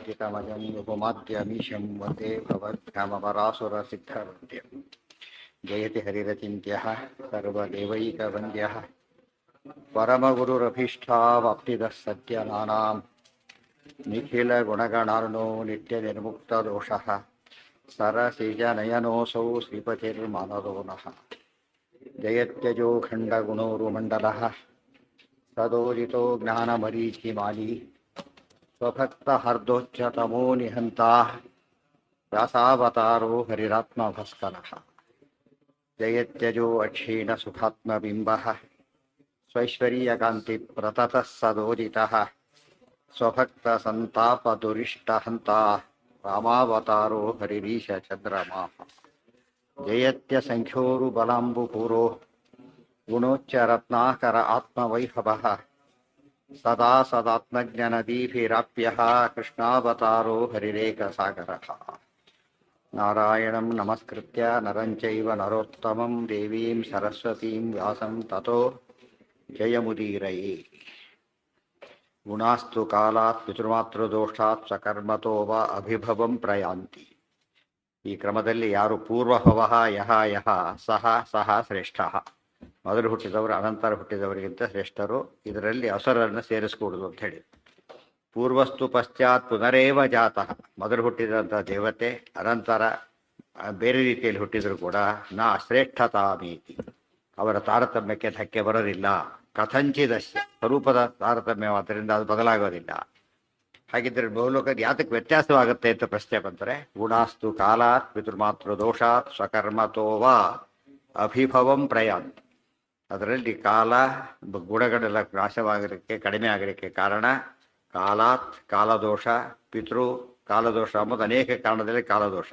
ಶ್ರೀತಮಜಂ ಉಪಮಾದ್ಯಮೀಶಂ ವಂದೇ ಭವದ್ಭ್ರಮಪರಾಸುರಸಿದ್ಧವಂದ್ಯಂ ಜಯತಿ ಹರಿರಚಿಂತ್ಯಃ ಸರ್ವದೇವೈಕವಂದ್ಯಃ ಪರಮಗುರುರಭೀಷ್ಟಾವಾಪ್ತಿದಃ ಸತ್ಯನಾನಾಂ ನಿಖಿಲಗುಣಗಣಾರ್ಣೋ ನಿತ್ಯನಿರ್ಮುಕ್ತದೋಷಃ ಸರಸಿಜನಯನೋऽಸೌ ಶ್ರೀಪತಿರ್ಮಾನದೋ ನಃ ಜಯತ್ಯಜೋ ಖಂಡಗುಣೋರುಮण्डलः ಸದೋದಿತೋ ಜ್ಞಾನಮರೀಚಿಮಾಲಿ ಸ್ವಭಕ್ತಹರ್ದೋಚ್ಯತಮೋ ನಿಹಂತಾ ವ್ಯಾಸಾವತಾರೋ ಹರಿರಾತ್ಮಭಸ್ಕರಃ ಜಯತ್ಯಜೋ ಅಕ್ಷೀಣಸುಖಾತ್ಮಬಿಂಬಃ ಸ್ವೈಶ್ವರ್ಯಕಾಂತಿಪ್ರತತಃ ಸದೋದಿತಃ ಸ್ವಭಕ್ತಸಂತಾಪದುರಿಷ್ಟಹಂತಾ ರಾಮಾವತಾರೋ ಹರಿರೀಶಚಂದ್ರಮಾಃ ಜಯತ್ಯಸಂಖ್ಯೋರುಬಲಾಂಬುಪೂರೋ ಗುಣೋಚ್ಚರತ್ನಾಕರ ಆತ್ಮವೈಭವಃ ಸದಾ ಸದಾತ್ಮಜ್ಞಾನದೀಭಿರಾಪ್ಯಃ ಕೃಷ್ಣಾವತಾರೋ ಹರಿರೇಕಸಾಗರಃ ನಾರಾಯಣಂ ನಮಸ್ಕೃತ್ಯ ನರಂ ಚೈವ ನರೋತ್ತಮಂ ದೇವೀಂ ಸರಸ್ವತೀಂ ವ್ಯಾಸಂ ತತೋ ಜಯಮುದೀರಯೇ ಗುಣಾಸ್ತು ಕಾಲಾತ್ ಪಿತೃಮಾತೃದೋಷಾತ್ ಸಕರ್ಮತೋ ವಾ ಅಭಿಭವಂ ಪ್ರಯಾಂತಿ. ಈ ಕ್ರಮದಲ್ಲಿ ಯಾರು ಪೂರ್ವಭವಃ ಯಹ ಯಹ ಸಹ ಸಹ ಶ್ರೇಷ್ಠಃ, ಮೊದಲು ಹುಟ್ಟಿದವರು ಅನಂತರ ಹುಟ್ಟಿದವರಿಗಿಂತ ಶ್ರೇಷ್ಠರು, ಇದರಲ್ಲಿ ಅಸುರರನ್ನು ಸೇರಿಸ್ಕೂಡುದು ಅಂತ ಹೇಳಿ. ಪೂರ್ವಸ್ತು ಪಶ್ಚಾತ್ ಪುನರೇವ ಜಾತಃ, ಮೊದಲು ಹುಟ್ಟಿದಂಥ ದೇವತೆ ಅನಂತರ ಬೇರೆ ರೀತಿಯಲ್ಲಿ ಹುಟ್ಟಿದರೂ ಕೂಡ ನಾ ಶ್ರೇಷ್ಠತಾಮೀತಿ, ಅವರ ತಾರತಮ್ಯಕ್ಕೆ ಧಕ್ಕೆ ಬರೋದಿಲ್ಲ. ಕಥಂಚಿದಶ್ಯ, ಸ್ವರೂಪದ ತಾರತಮ್ಯವಾದ್ದರಿಂದ ಅದು ಬದಲಾಗೋದಿಲ್ಲ. ಹಾಗಿದ್ದರೆ ಬಹುಲೋಕದ ಯಾತಕ್ಕೆ ವ್ಯತ್ಯಾಸವಾಗುತ್ತೆ ಅಂತ ಪ್ರಶ್ನೆ ಬಂದರೆ, ಗುಣಾಸ್ತು ಕಾಲಾತ್ ಪಿತೃಮಾತೃ ದೋಷಾತ್ ಸ್ವಕರ್ಮತೋ ವಾ ಅಭಿಭವಂ ಪ್ರಯಾಂತಿ. ಅದರಲ್ಲಿ ಕಾಲ ಗುಣಗಳೆಲ್ಲ ನಾಶವಾಗಲಿಕ್ಕೆ ಕಡಿಮೆ ಆಗಲಿಕ್ಕೆ ಕಾರಣ ಕಾಲಾತ್ ಕಾಲದೋಷ, ಪಿತೃ ಕಾಲದೋಷ ಎಂಬುದು ಅನೇಕ ಕಾರಣದಲ್ಲಿ ಕಾಲದೋಷ,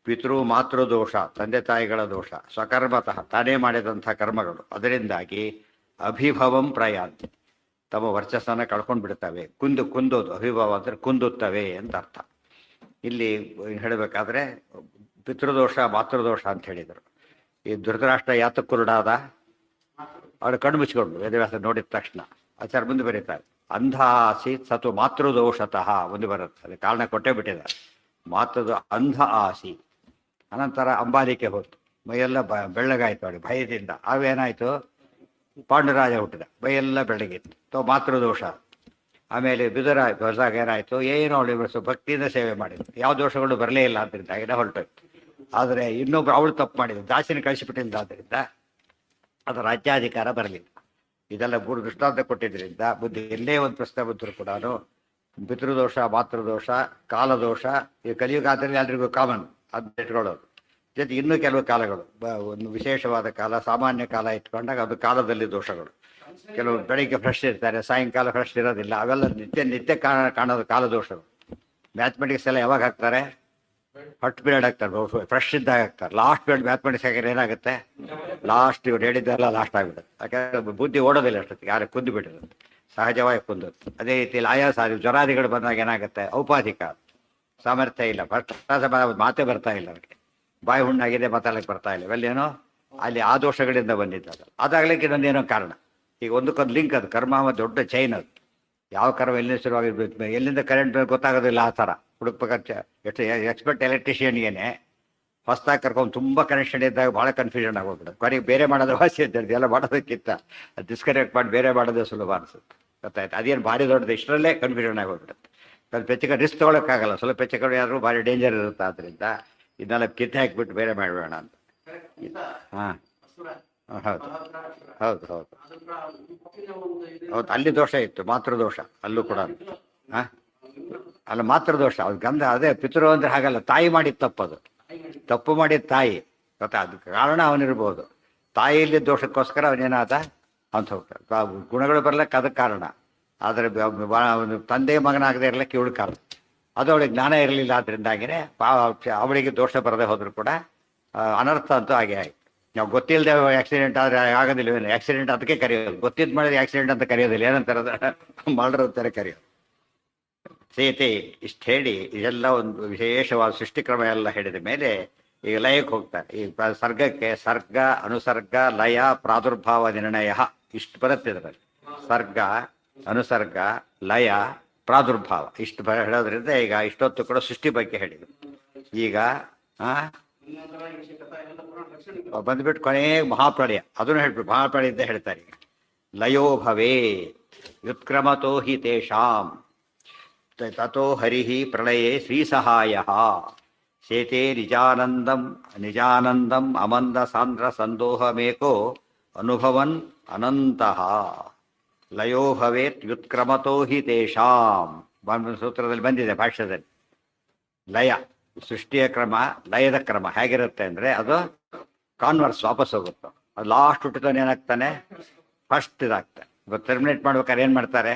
ಪಿತೃ ಮಾತೃದೋಷ ತಂದೆ ತಾಯಿಗಳ ದೋಷ, ಸ್ವಕರ್ಮತಃ ತಾನೇ ಮಾಡಿದಂಥ ಕರ್ಮಗಳು, ಅದರಿಂದಾಗಿ ಅಭಿಭವಂ ಪ್ರಯಾಂತಿ ತಮ್ಮ ವರ್ಚಸ್ಸನ್ನು ಕಳ್ಕೊಂಡು ಬಿಡ್ತವೆ. ಕುಂದೋದು, ಅಭಿಭವ ಅಂದರೆ ಕುಂದುತ್ತವೆ ಅಂತ ಅರ್ಥ. ಇಲ್ಲಿ ಹೇಳಬೇಕಾದ್ರೆ ಪಿತೃದೋಷ ಮಾತೃದೋಷ ಅಂತ ಹೇಳಿದರು. ಈ ಧೃತರಾಷ್ಟ್ರ ಯಾತಕ್ಕೆ ಕುರುಡಾದ, ಅವಳು ಕಣ್ಣು ಮುಚ್ಚಿಕೊಂಡು ವೇದವ್ಯಾಸ ನೋಡಿದ ತಕ್ಷಣ ಆಚಾರ ಮುಂದೆ ಬರೀತಾರೆ, ಅಂಧ ಆಸೀತ್ ಸತು ಮಾತೃದೋಷತಃ ಮುಂದೆ ಬರುತ್ತೆ. ಅದು ಕಾರಣ ಕೊಟ್ಟೇ ಬಿಟ್ಟಿದ್ದಾರೆ. ಮಾತೃದ ಅಂಧ ಆಸಿ. ಅನಂತರ ಅಂಬಾಲಿಕೆ ಹೋಯ್ತು, ಮೈಯೆಲ್ಲ ಬೆಳ್ಳಗಾಯ್ತು ಅವಳಿಗೆ ಭಯದಿಂದ. ಅವೇನಾಯಿತು, ಪಾಂಡುರಾಜ ಹುಟ್ಟಿದ, ಮೈಯೆಲ್ಲ ಬೆಳಗಿತ್ತು, ಮಾತೃದೋಷ. ಆಮೇಲೆ ಬಿದುರ ಹೊರದಾಗ ಏನಾಯಿತು, ಏನೋ ಅವಳು ಭಕ್ತಿಯಿಂದ ಸೇವೆ ಮಾಡಿದ್ರು, ಯಾವ ದೋಷಗಳು ಬರಲೇ ಇಲ್ಲ, ಆದ್ದರಿಂದ ಆಗಿನ ಹೊರಟೋಯ್ತು. ಆದರೆ ಇನ್ನೊಬ್ರು ಅವಳು ತಪ್ಪು ಮಾಡಿದ್ರು, ದಾಸಿನ ಕಳಿಸಿಬಿಟ್ಟಿಲ್ಲ, ಆದ್ದರಿಂದ ಅದು ರಾಜ್ಯಾಧಿಕಾರ ಬರಲಿಲ್ಲ. ಇದೆಲ್ಲ ಮೂರು ದೃಷ್ಟಾಂತ ಕೊಟ್ಟಿದ್ದರಿಂದ ಬುದ್ಧಿ ಎಲ್ಲೇ ಒಂದು ಪ್ರಶ್ನೆ ಬಂದರೂ ಕೂಡ ಪಿತೃದೋಷ ಮಾತೃದೋಷ ಕಾಲದೋಷ ಈ ಕಲಿಯುಗ ಆದ್ದರಿಂದ ಎಲ್ರಿಗೂ ಕಾಮನ್, ಅದನ್ನ ಇಟ್ಕೊಳ್ಳೋದು. ಜೊತೆ ಇನ್ನೂ ಕೆಲವು ಕಾಲಗಳು, ಒಂದು ವಿಶೇಷವಾದ ಕಾಲ, ಸಾಮಾನ್ಯ ಕಾಲ ಇಟ್ಕೊಂಡಾಗ ಅದು ಕಾಲದಲ್ಲಿ ದೋಷಗಳು. ಕೆಲವು ಬೆಳಿಗ್ಗೆ ಫ್ರೆಶ್ ಇರ್ತಾರೆ, ಸಾಯಂಕಾಲ ಫ್ರೆಶ್ ಇರೋದಿಲ್ಲ, ಅವೆಲ್ಲ ನಿತ್ಯ ಕಾಣೋದು ಕಾಲದೋಷಗಳು. ಮ್ಯಾಥಮೆಟಿಕ್ಸ್ ಎಲ್ಲ ಯಾವಾಗ ಹಾಕ್ತಾರೆ, ಫಸ್ಟ್ ಪೀರಿಯಡ್ ಹಾಕ್ತಾರೆ, ಫ್ರೆಶ್ ಇದ್ದಾಗ ಹಾಕ್ತಾರೆ. ಲಾಸ್ಟ್ ಪೀರಿಯಡ್ ಮ್ಯಾಥಮೆಟಿಕ್ಸ್ ಹಾಕಿದ್ರೆ ಏನಾಗುತ್ತೆ, ಲಾಸ್ಟ್ ಇವ್ರು ಹೇಳಿದ್ದೆಲ್ಲ ಲಾಸ್ಟ್ ಆಗಿಬಿಡುತ್ತೆ. ಯಾಕಂದರೆ ಬುದ್ಧಿ ಓಡೋದಿಲ್ಲ ಅಷ್ಟೊತ್ತಿಗೆ, ಯಾರು ಕುಂದು ಬಿಟ್ಟಿರುತ್ತೆ, ಸಹಜವಾಗಿ ಕುಂದುತ್ತೆ. ಅದೇ ರೀತಿಯಲ್ಲಿ ಆಯಾಸ ಜ್ವರಾದಿಗಳು ಬಂದಾಗ ಏನಾಗುತ್ತೆ, ಔಪಾಧಿಕ ಸಾಮರ್ಥ್ಯ ಇಲ್ಲ, ಮಾತೇ ಬರ್ತಾ ಇಲ್ಲ, ಅವರಿಗೆ ಬಾಯಿ ಹುಣ್ಣಾಗಿದೆ, ಮಾತಾಡಲಿಕ್ಕೆ ಬರ್ತಾ ಇಲ್ಲ, ಇವೆಲ್ಲೇನೋ ಅಲ್ಲಿ ಆ ದೋಷಗಳಿಂದ ಬಂದಿದ್ದಾಗ ಅದಾಗಲಿಕ್ಕೆ ಇನ್ನೊಂದೇನೋ ಕಾರಣ. ಈಗ ಒಂದಕ್ಕೊಂದು ಲಿಂಕ್, ಅದು ಕರ್ಮ ದೊಡ್ಡ ಚೈನ್. ಅದು ಯಾವ ಕರ್ಮ ಎಲ್ಲಿಂದ ಶುರುವಾಗಿರ್ಬೇಕು, ಎಲ್ಲಿಂದ ಕರೆಂಟ್ ಗೊತ್ತಾಗೋದಿಲ್ಲ, ಆ ಥರ ಹುಡುಕ್ಬೇಕಾದ್ರೆ ಎಷ್ಟು ಎಕ್ಸ್ಪರ್ಟ್ ಎಲೆಕ್ಟ್ರಿಷಿಯನ್ಗೇನೆ ಹೊಸ್ದಾಗಿ ಕರ್ಕೊಂಡು ತುಂಬ ಕನೆಕ್ಷನ್ ಇದ್ದಾಗ ಭಾಳ ಕನ್ಫ್ಯೂಷನ್ ಆಗೋಗ್ಬಿಡುತ್ತೆ. ಕೊನೆಗೆ ಬೇರೆ ಮಾಡೋದು ವಾಸಿ ಅಂತ ಎಲ್ಲ ಮಾಡೋದಕ್ಕಿಂತ ಅದು ಡಿಸ್ಕನೆಕ್ಟ್ ಮಾಡಿ ಬೇರೆ ಮಾಡೋದೇ ಸುಲಭ ಅನಿಸುತ್ತೆ. ಗೊತ್ತಾಯ್ತು, ಅದೇನು ಭಾರಿ ದೊಡ್ಡದು, ಇಷ್ಟರಲ್ಲೇ ಕನ್ಫ್ಯೂಷನ್ ಆಗೋಗ್ಬಿಡುತ್ತೆ. ಅದು ಪೆಚ್ಚಕ ರಿಸ್ಕ್ ತೊಗೊಳಕ್ಕಾಗಲ್ಲ, ಸ್ವಲ್ಪ ಪೆಚ್ಚಕಡೆ ಯಾರು ಭಾರಿ ಡೇಂಜರ್ ಇರುತ್ತೆ. ಆದ್ದರಿಂದ ಇದನ್ನೆಲ್ಲ ಕಿತ್ತೆ ಹಾಕಿಬಿಟ್ಟು ಬೇರೆ ಮಾಡಬೇಡ ಅಂತ. ಹಾಂ ಹೌದು ಹೌದು ಹೌದು ಹೌದು, ಅಲ್ಲಿ ದೋಷ ಇತ್ತು, ಮಾತೃದೋಷ ಅಲ್ಲೂ ಕೂಡ. ಹಾಂ ಅಲ್ಲ ಮಾತೃದೋಷ, ಅದು ಗಂಧ, ಅದೇ ಪಿತೃ ಅಂದರೆ ಹಾಗಲ್ಲ, ತಾಯಿ ಮಾಡಿದ ತಪ್ಪದು, ತಪ್ಪು ಮಾಡಿದ ತಾಯಿ. ಗೊತ್ತಾ, ಅದಕ್ಕೆ ಕಾರಣ ಅವನಿರ್ಬೋದು, ತಾಯಿಯಲ್ಲಿ ದೋಷಕ್ಕೋಸ್ಕರ ಅವನೇನಾದ ಅಂತ ಹೋಗ್ತಾರೆ. ಗುಣಗಳು ಬರ್ಲಿಕ್ಕೆ ಅದಕ್ಕೆ ಕಾರಣ. ಆದರೆ ತಂದೆ ಮಗನಾಗದೇ ಇರ್ಲಿಕ್ಕೆ ಇವಳು ಕಾರಣ. ಅದು ಅವಳಿಗೆ ಜ್ಞಾನ ಇರಲಿಲ್ಲ, ಆದ್ದರಿಂದಾಗಿಯೇ ಅವಳಿಗೆ ದೋಷ ಬರದೇ ಹೋದರೂ ಕೂಡ ಅನರ್ಥ ಅಂತೂ ಹಾಗೆ ಆಯಿತು. ನಾವು ಗೊತ್ತಿಲ್ಲದೆ ಆಕ್ಸಿಡೆಂಟ್ ಆದರೆ ಆಗೋದಿಲ್ಲ, ಆಕ್ಸಿಡೆಂಟ್ ಅದಕ್ಕೆ ಕರೆಯೋದು, ಗೊತ್ತಿದ್ದು ಮಾಡಿದ್ರೆ ಆಕ್ಸಿಡೆಂಟ್ ಅಂತ ಕರೆಯೋದಿಲ್ಲ, ಏನಂತಾರೆ ಮರ್ಡರ್ ಅಂತಾರೆ ಕರೆಯೋದು. ಸೀತೆ ಇಷ್ಟು ಹೇಳಿ ಇದೆಲ್ಲ ಒಂದು ವಿಶೇಷವಾದ ಸೃಷ್ಟಿಕ್ರಮ ಎಲ್ಲ ಹೇಳಿದ ಮೇಲೆ ಈಗ ಲಯಕ್ಕೆ ಹೋಗ್ತಾರೆ. ಈ ಸರ್ಗಕ್ಕೆ ಸರ್ಗ, ಅನುಸರ್ಗ, ಲಯ, ಪ್ರಾದುರ್ಭಾವ ನಿರ್ಣಯ ಇಷ್ಟು ಬರುತ್ತೆ ಇದರಲ್ಲಿ. ಸರ್ಗ, ಅನುಸರ್ಗ, ಲಯ, ಪ್ರಾದುರ್ಭಾವ ಇಷ್ಟು ಹೇಳೋದ್ರಿಂದ ಈಗ ಇಷ್ಟೊತ್ತು ಕೂಡ ಸೃಷ್ಟಿ ಬಗ್ಗೆ ಹೇಳಿದ್ರು. ಈಗ ಬಂದ್ಬಿಟ್ಟು ಕೊನೆಗೆ ಮಹಾಪ್ರಳಯ ಅದನ್ನು ಹೇಳ್ಬಿಟ್ಟು ಮಹಾಪ್ರಳಯದಿಂದ ಹೇಳ್ತಾರೆ. ಈಗ ಲಯೋ ಭವೇ ವ್ಯುತ್ಕ್ರಮತೋ ಹಿ ತೇಷಾಂ ತಥೋ ಹರಿಹಿ ಪ್ರಳಯೇ ಶ್ರೀಸಹಾಯ ಸೇತೆ ನಿಜಾನಂದಂ ಅಮಂದ ಸಾಂದ್ರ ಸಂದೋಹಮೇಕೋ ಅನುಭವನ್ ಅನಂತಃ ಲಯೋ ಭವೇತ್ ವ್ಯುತ್ಕ್ರಮತೋ ಹಿ ತೇಷಾಂ ಸೂತ್ರದಲ್ಲಿ ಬಂದಿದೆ ಭಾಷ್ಯದಲ್ಲಿ. ಲಯ ಸೃಷ್ಟಿಯ ಕ್ರಮ, ಲಯದ ಕ್ರಮ ಹೇಗಿರುತ್ತೆ ಅಂದರೆ ಅದು ಕಾನ್ವರ್ಸ್ ವಾಪಸ್ ಹೋಗುತ್ತೆ. ಅದು ಲಾಸ್ಟ್ ಹುಟ್ಟಿದವನು ಏನಾಗ್ತಾನೆ, ಫಸ್ಟ್ ಇದಾಗ್ತಾನೆ. ಇವಾಗ ಟರ್ಮಿನೇಟ್ ಮಾಡ್ಬೇಕಾದ್ರೆ ಏನು ಮಾಡ್ತಾರೆ,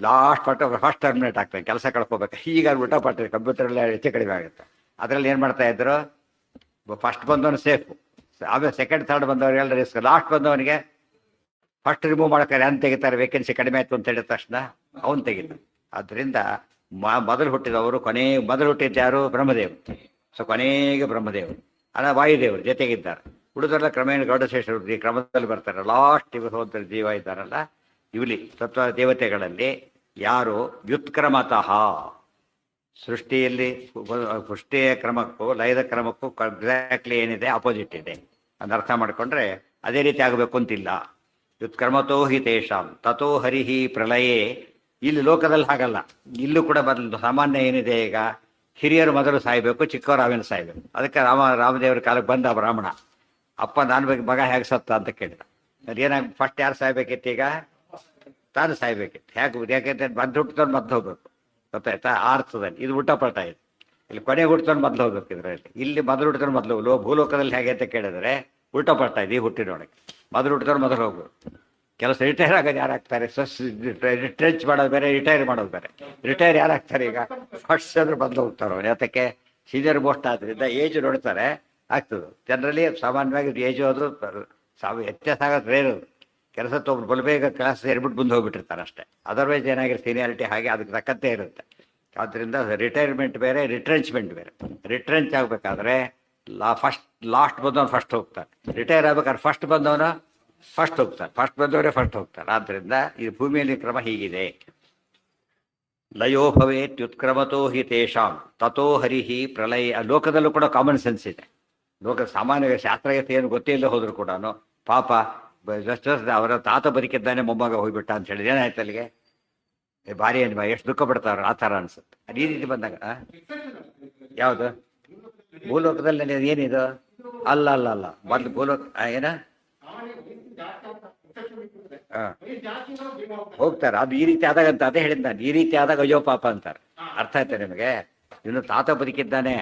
ಲಾಸ್ಟ್ ಫಸ್ಟ್ ಟರ್ಮಿನೇಟ್ ಆಗ್ತಾನೆ, ಕೆಲಸ ಕಳ್ಕೋಬೇಕು. ಈಗ ಊಟ ಪಟ್ಟಿದೆ ಕಂಪ್ಯೂಟರ್ಲ್ಲ ಹೆಚ್ಚು ಕಡಿಮೆ ಆಗುತ್ತೆ. ಅದರಲ್ಲಿ ಏನು ಮಾಡ್ತಾ ಇದ್ರು, ಫಸ್ಟ್ ಬಂದವನು ಸೇಫು, ಆಮೇಲೆ ಸೆಕೆಂಡ್ ಥರ್ಡ್ ಬಂದವರಿಗೆಲ್ಲ ರಿಸ್ಕ್. ಲಾಸ್ಟ್ ಬಂದವನಿಗೆ ಫಸ್ಟ್ ರಿಮೂವ್ ಮಾಡ್ತಾರೆ, ಏನು ತೆಗಿತಾರೆ, ವೇಕೆನ್ಸಿ ಕಡಿಮೆ ಆಯಿತು ಅಂತ ಹೇಳಿದ ತಕ್ಷಣ ಅವನು ತೆಗಿತಾನೆ. ಆದ್ದರಿಂದ ಮೊದಲು ಹುಟ್ಟಿದವರು ಮೊದಲು ಹುಟ್ಟಿದ್ದು ಯಾರು, ಬ್ರಹ್ಮದೇವರು. ಸೊ ಕೊನೆಗೆ ಬ್ರಹ್ಮದೇವರು ವಾಯುದೇವರು ಜೊತೆಗಿದ್ದಾರೆ. ಉಳಿದರೆಲ್ಲ ಕ್ರಮೇಣ ಗೌಡಶೇಷರು ಈ ಕ್ರಮದಲ್ಲಿ ಬರ್ತಾರೆ. ಲಾಸ್ಟ್ ಇವರು ಹೋದ ಜೀವ ಇದ್ದಾರಲ್ಲ, ಇವಲಿ ತತ್ವ ದೇವತೆಗಳಲ್ಲಿ ಯಾರು ವ್ಯುತ್ಕ್ರಮತಃ ಸೃಷ್ಟಿಯಲ್ಲಿ ಸೃಷ್ಟಿಯ ಕ್ರಮಕ್ಕೂ ಲಯದ ಕ್ರಮಕ್ಕೂ ಎಕ್ಸಾಕ್ಟ್ಲಿ ಏನಿದೆ, ಅಪೋಸಿಟ್ ಇದೆ. ಅದನ್ನ ಅರ್ಥ ಮಾಡಿಕೊಂಡ್ರೆ ಅದೇ ರೀತಿ ಆಗಬೇಕು ಅಂತಿಲ್ಲ. ವ್ಯುತ್ಕ್ರಮತೋ ಹಿ ತೇಷಾಂ ತಥೋ ಹರಿಹಿ ಪ್ರಳಯೇ. ಇಲ್ಲಿ ಲೋಕದಲ್ಲಿ ಹಾಗಲ್ಲ, ಇಲ್ಲೂ ಕೂಡ ಬದಲು ಸಾಮಾನ್ಯ ಏನಿದೆ, ಈಗ ಹಿರಿಯರು ಮೊದಲು ಸಾಯಬೇಕು, ಚಿಕ್ಕವರು ಆಮೇಲೆ ಸಾಯಬೇಕು. ಅದಕ್ಕೆ ರಾಮದೇವರ ಕಾಲಕ್ಕೆ ಬಂದ ಬ್ರಾಹ್ಮಣ, ಅಪ್ಪ ನಾನು ಮಗ ಹೇಗೆ ಸತ್ತ ಅಂತ ಕೇಳಿದ. ಅದೇನಾಗ ಫಸ್ಟ್ ಯಾರು ಸಾಯ್ಬೇಕಿತ್ತು, ಈಗ ತಾನು ಸಾಯ್ಬೇಕಿತ್ತು. ಯಾಕೆಂದ್ರೆ ಮೊದಲು ಹುಟ್ಟುತ್ತವ್ರು ಮೊದಲು ಹೋಗ್ಬೇಕು, ಗೊತ್ತಾಯ್ತಾ, ಅರ್ಥದಲ್ಲಿ. ಇದು ಊಟಪಟ ಇದೆ. ಇಲ್ಲಿ ಕೊನೆಗೆ ಹುಟ್ಟುತ್ತವ್ರು ಮೊದಲು ಹೋಗ್ಬೇಕು. ಇದರಲ್ಲಿ ಇಲ್ಲಿ ಮೊದಲು ಹುಟ್ಟಿದವ್ರು ಮೊದಲು ಭೂಲೋಕದಲ್ಲಿ ಹೇಗೆ ಅಂತ ಕೇಳಿದ್ರೆ ಉಲ್ಟಪಟ್ಟ ಇದೆ. ಈ ಹುಟ್ಟಿನೊಳಗೆ ಮೊದಲು ಹುಟ್ಟಿದವ್ರು ಮೊದಲು ಹೋಗ್ಬೇಕು. ಕೆಲಸ ರಿಟೈರ್ ಆಗೋದು ಯಾರಾಗ್ತಾರೆ, ರಿಟ್ರೆಂಚ್ ಮಾಡೋದು ಬೇರೆ, ರಿಟೈರ್ ಮಾಡೋದು ಬೇರೆ. ರಿಟೈರ್ ಯಾರಾಗ್ತಾರೆ, ಈಗ ಫಸ್ಟ್ ಅಂದ್ರೆ ಬಂದು ಹೋಗ್ತಾರೋ. ಯಾತಕ್ಕೆ, ಸೀನಿಯರ್ ಮೋಸ್ಟ್ ಆದ್ದರಿಂದ ಏಜ್ ನೋಡ್ತಾರೆ, ಆಗ್ತದೆ. ಜನರಲಿ ಸಾಮಾನ್ಯವಾಗಿ ಏಜು ಅದು ವ್ಯತ್ಯಾಸ ಆಗೋದು ರೇರು. ಕೆಲಸ ತೊಗೊಂಡು ಬಲಬೇಗ ಕ್ಲಾಸ್ ಸೇರಿಬಿಟ್ಟು ಮುಂದೆ ಹೋಗ್ಬಿಟ್ಟಿರ್ತಾರೆ ಅಷ್ಟೇ. ಅದರ್ವೈಸ್ ಏನಾಗಿರೋ ಸೀನಿಯಾರಿಟಿ ಹಾಗೆ ಅದಕ್ಕೆ ತಕ್ಕಂತೆ ಇರುತ್ತೆ. ಆದ್ದರಿಂದ ರಿಟೈರ್ಮೆಂಟ್ ಬೇರೆ, ರಿಟ್ರೆಂಚ್ಮೆಂಟ್ ಬೇರೆ. ರಿಟ್ರೆಂಚ್ ಆಗಬೇಕಾದ್ರೆ ಲಾಸ್ಟ್ ಬಂದವನು ಫಸ್ಟ್ ಹೋಗ್ತಾನೆ. ರಿಟೈರ್ ಆಗ್ಬೇಕಾದ್ರೆ ಫಸ್ಟ್ ಬಂದವನು ಫಸ್ಟ್ ಹೋಗ್ತಾರೆ. ಫಸ್ಟ್ ಬಂದವರೇ ಫಸ್ಟ್ ಹೋಗ್ತಾರೆ. ಆದ್ದರಿಂದ ಈ ಭೂಮಿಯಲ್ಲಿ ಕ್ರಮ ಹೀಗಿದೆ. ಲಯೋ ಭವೇತ್ ವ್ಯುತ್ಕ್ರಮತೋ ಹಿ ತೇಷಾಂ ತಥೋ ಹರಿಹಿ ಪ್ರಳಯ. ಲೋಕದಲ್ಲೂ ಕೂಡ ಕಾಮನ್ ಸೆನ್ಸ್ ಇದೆ. ಲೋಕದ ಸಾಮಾನ್ಯ ಶಾಸ್ತ್ರಗತಿ ಏನು ಗೊತ್ತಿಲ್ಲ ಹೋದ್ರು ಕೂಡ ಪಾಪ ಅವರ ತಾತ ಬದುಕಿದ್ದಾನೆ, ಮೊಮ್ಮಗ ಹೋಗ್ಬಿಟ್ಟ ಅಂತ ಹೇಳಿದ್ರೆ ಏನಾಯ್ತು ಅಲ್ಲಿಗೆ, ಭಾರಿ ಏನು ಎಷ್ಟು ದುಃಖ ಪಡ್ತಾವ್ರು, ಆ ಥರ ಅನ್ಸುತ್ತೆ. ಈ ರೀತಿ ಬಂದಾಗ ಯಾವುದು ಭೂಲೋಕದಲ್ಲಿ ಏನಿದು, ಅಲ್ಲ ಮೊದಲು ಭೂಲೋಕ ಏನ ಹೋಗ್ತಾರೆ. ಅದು ಈ ರೀತಿ ಆದಾಗ ಅಂತ ಅದೇ ಹೇಳಿದ್ ನಾನು. ಈ ರೀತಿ ಆದಾಗ ಅಯ್ಯೋ ಪಾಪ ಅಂತಾರೆ. ಅರ್ಥ ಆಯ್ತಾ ನಿಮಗೆ? ಇನ್ನು ತಾತ ಬದುಕಿದ್ದಾನೆ,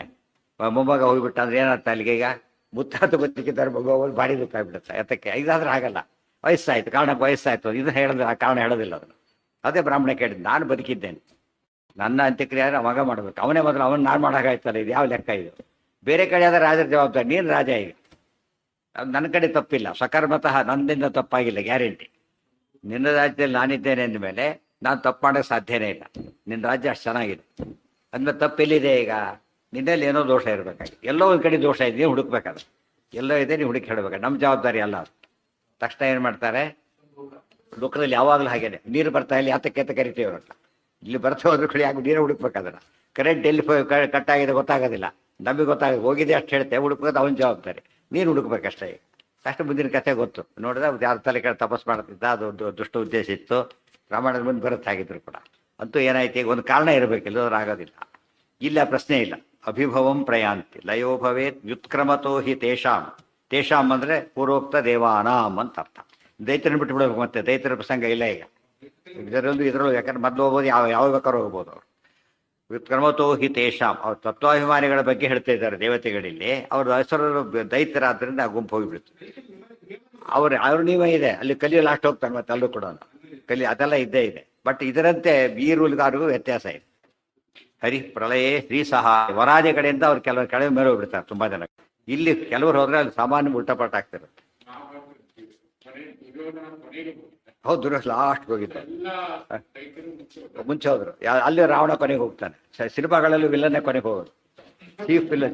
ಮೊಮ್ಮಗ ಹೋಗ್ಬಿಟ್ಟ ಅಂದ್ರೆ ಏನರ್ಥ ಅಲ್ಲಿಗೆ? ಈಗ ಮುತ್ತಾತ ಬದುಕಿದ್ದಾರೆ, ಮೊಮ್ಮಗ ಹೋಗಿ ಬಾಡಿ ದುಃಖ ಆಗ್ಬಿಡುತ್ತೆ. ಯಾತಕ್ಕೆ? ಇದಾದ್ರೆ ಆಗಲ್ಲ, ವಯಸ್ಸಾಯ್ತು, ಕಾರಣಕ್ಕೆ ವಯಸ್ಸಾಯ್ತು, ಇದನ್ನ ಹೇಳಿದ್ರೆ ಆ ಕಾರಣ ಹೇಳೋದಿಲ್ಲ ಅದನ್ನು. ಅದೇ ಬ್ರಾಹ್ಮಣ ಕೇಳಿದ್ದು, ನಾನು ಬದುಕಿದ್ದೇನೆ, ನನ್ನ ಅಂತ್ಯಕ್ರಿಯೆ ಮಗ ಮಾಡಬೇಕು, ಅವನೇ ಮೊದಲು ಅವನು ನಾನು ಮಾಡೋಕ್ಕಾಯ್ತಲ್ಲ, ಇದು ಯಾವ ಲೆಕ್ಕ ಇದು? ಬೇರೆ ಕಡೆ ಆದ ರಾಜರ ಜವಾಬ್ದಾರಿ, ನೀನು ರಾಜ. ಈಗ ನನ್ನ ಕಡೆ ತಪ್ಪಿಲ್ಲ, ಸಕರ್ಮತಃ ನನ್ನಿಂದ ತಪ್ಪಾಗಿಲ್ಲ, ಗ್ಯಾರಂಟಿ. ನಿನ್ನ ರಾಜ್ಯದಲ್ಲಿ ನಾನಿದ್ದೇನೆ ಅಂದಮೇಲೆ ನಾನು ತಪ್ಪು ಮಾಡೋಕ್ಕೆ ಸಾಧ್ಯನೇ ಇಲ್ಲ. ನಿನ್ನ ರಾಜ್ಯ ಅಷ್ಟು ಚೆನ್ನಾಗಿದೆ ಅಂದಮೇಲೆ ತಪ್ಪೆಲ್ಲಿದೆ? ಈಗ ನಿನ್ನಲ್ಲಿ ಏನೋ ದೋಷ ಇರಬೇಕಾಗಿ, ಎಲ್ಲೋ ಒಂದು ಕಡೆ ದೋಷ ಇದೆ, ನೀವು ಹುಡುಕ್ಬೇಕಾದ್ರೆ ಎಲ್ಲೋ ಇದೆ, ನೀವು ಹುಡುಕಿ ಹೇಳಬೇಕು. ನಮ್ಮ ಜವಾಬ್ದಾರಿ ಅಲ್ಲ ಅದು. ತಕ್ಷಣ ಏನು ಮಾಡ್ತಾರೆ, ಲೋಕದಲ್ಲಿ ಯಾವಾಗಲೂ ಹಾಗೇನೆ. ನೀರು ಬರ್ತಾ ಇಲ್ಲಿ ಯಾತಕ್ಕೆ ಅಂತ ಕರಿತೀವಿ ಅವ್ರನ್ನ. ಇಲ್ಲಿ ಬರ್ತಾ ಹೋದ್ರು ಕಡೆ ಆಗ ನೀರೇ ಹುಡುಕ್ಬೇಕಾದ್ರೆ ಕರೆಂಟ್ ಎಲ್ಲಿ ಕಟ್ಟಾಗಿದೆ ಗೊತ್ತಾಗೋದಿಲ್ಲ, ನಮಗೆ ಗೊತ್ತಾಗೋದು, ಹೋಗಿದೆ ಅಷ್ಟು ಹೇಳ್ತೇವೆ, ಹುಡುಕೋದು ಅವನ ಜವಾಬ್ದಾರಿ. ನೀರು ಹುಡುಕ್ಬೇಕಷ್ಟೇ. ಅಷ್ಟು ಮುಂದಿನ ಕಥೆ ಗೊತ್ತು. ನೋಡಿದ್ರೆ ಅದು ಯಾರ ತಲೆ ಕಡೆ ತಪಸ್ ಮಾಡ್ತಿದ್ದ, ಅದು ದುಷ್ಟ ಉದ್ದೇಶ ಇತ್ತು. ರಾಮಾಯಣದ ಮುಂದೆ ಬರುತ್ತೆ ಆಗಿದ್ರು ಕೂಡ. ಅಂತೂ ಏನಾಯ್ತು, ಈಗ ಒಂದು ಕಾರಣ ಇರಬೇಕು, ಇಲ್ಲದ್ರೆ ಆಗೋದಿಲ್ಲ. ಇಲ್ಲ ಪ್ರಶ್ನೆ ಇಲ್ಲ. ಅಭಿಭವಂ ಪ್ರಯಾಂತಿ ಲಯೋ ಭವೇತ್ ವ್ಯುತ್ಕ್ರಮತೋ ಹಿ ತೇಷಾಂ. ತೇಷಾಂ ಅಂದರೆ ಪೂರ್ವೋಕ್ತ ದೇವಾನಾಂ ಅಂತ ಅರ್ಥ. ದೈತ್ಯನ ಬಿಟ್ಟು ಬಿಡಬೇಕು, ಮತ್ತೆ ದೈತ್ಯರ ಪ್ರಸಂಗ ಇಲ್ಲ ಈಗ ಇದರಲ್ಲೂ. ಯಾಕಂದ್ರೆ ಮೊದಲು ಹೋಗ್ಬೋದು, ಯಾವ ಬೇಕಾದ್ರೂ ಹೋಗ್ಬೋದು ಅವರು. ವ್ಯುತ್ಕ್ರಮತೋ ಹಿ ತೇಷಾಂ, ಅವ್ರ ತತ್ವಾಭಿಮಾನಿಗಳ ಬಗ್ಗೆ ಹೇಳ್ತಾ ಇದ್ದಾರೆ ದೇವತೆಗಳಲ್ಲಿ. ಅವ್ರ ಹೆಸರು ದೈತ್ಯರಾದ್ರಿಂದ ಆ ಗುಂಪು ಹೋಗಿಬಿಡ್ತು. ಅವ್ರ ನಿಯಮ ಇದೆ, ಅಲ್ಲಿ ಕಲಿಯೋ ಲಾಸ್ಟ್ ಹೋಗ್ತಾರೆ, ಮತ್ತೆ ಅಲ್ಲೂ ಕೂಡ ಅದೆಲ್ಲ ಇದ್ದೇ ಇದೆ. ಬಟ್ ಇದರಂತೆ ಈ ರೂಲ್ಗಾರಿಗೂ ವ್ಯತ್ಯಾಸ ಇದೆ. ಹರಿ ಪ್ರಳಯೇ ಶ್ರೀ ಸಹಾಯ. ವರಾಜ ಕಡೆಯಿಂದ ಅವ್ರು ಕೆಲವರು ಕೆಳಗೆ ಮೇಲೆ ಹೋಗ್ಬಿಡ್ತಾರೆ ತುಂಬಾ ಜನ. ಇಲ್ಲಿ ಕೆಲವರು ಹೋದ್ರೆ ಅಲ್ಲಿ ಸಾಮಾನ್ಯ ಉಲ್ಟಪಟ್ಟ ಆಗ್ತಿರುತ್ತೆ. ಹೌದು, ಲಾಸ್ಟ್ ಹೋಗಿದ್ದಾರೆ, ಮುಂಚೆ ಹೋದ್ರು. ಅಲ್ಲಿ ರಾವಣ ಕೊನೆಗೆ ಹೋಗ್ತಾನೆ. ಸಿನಿಮಾಗಳಲ್ಲೂ ವಿಲನ್ನೇ ಕೊನೆಗೆ ಹೋಗೋದು.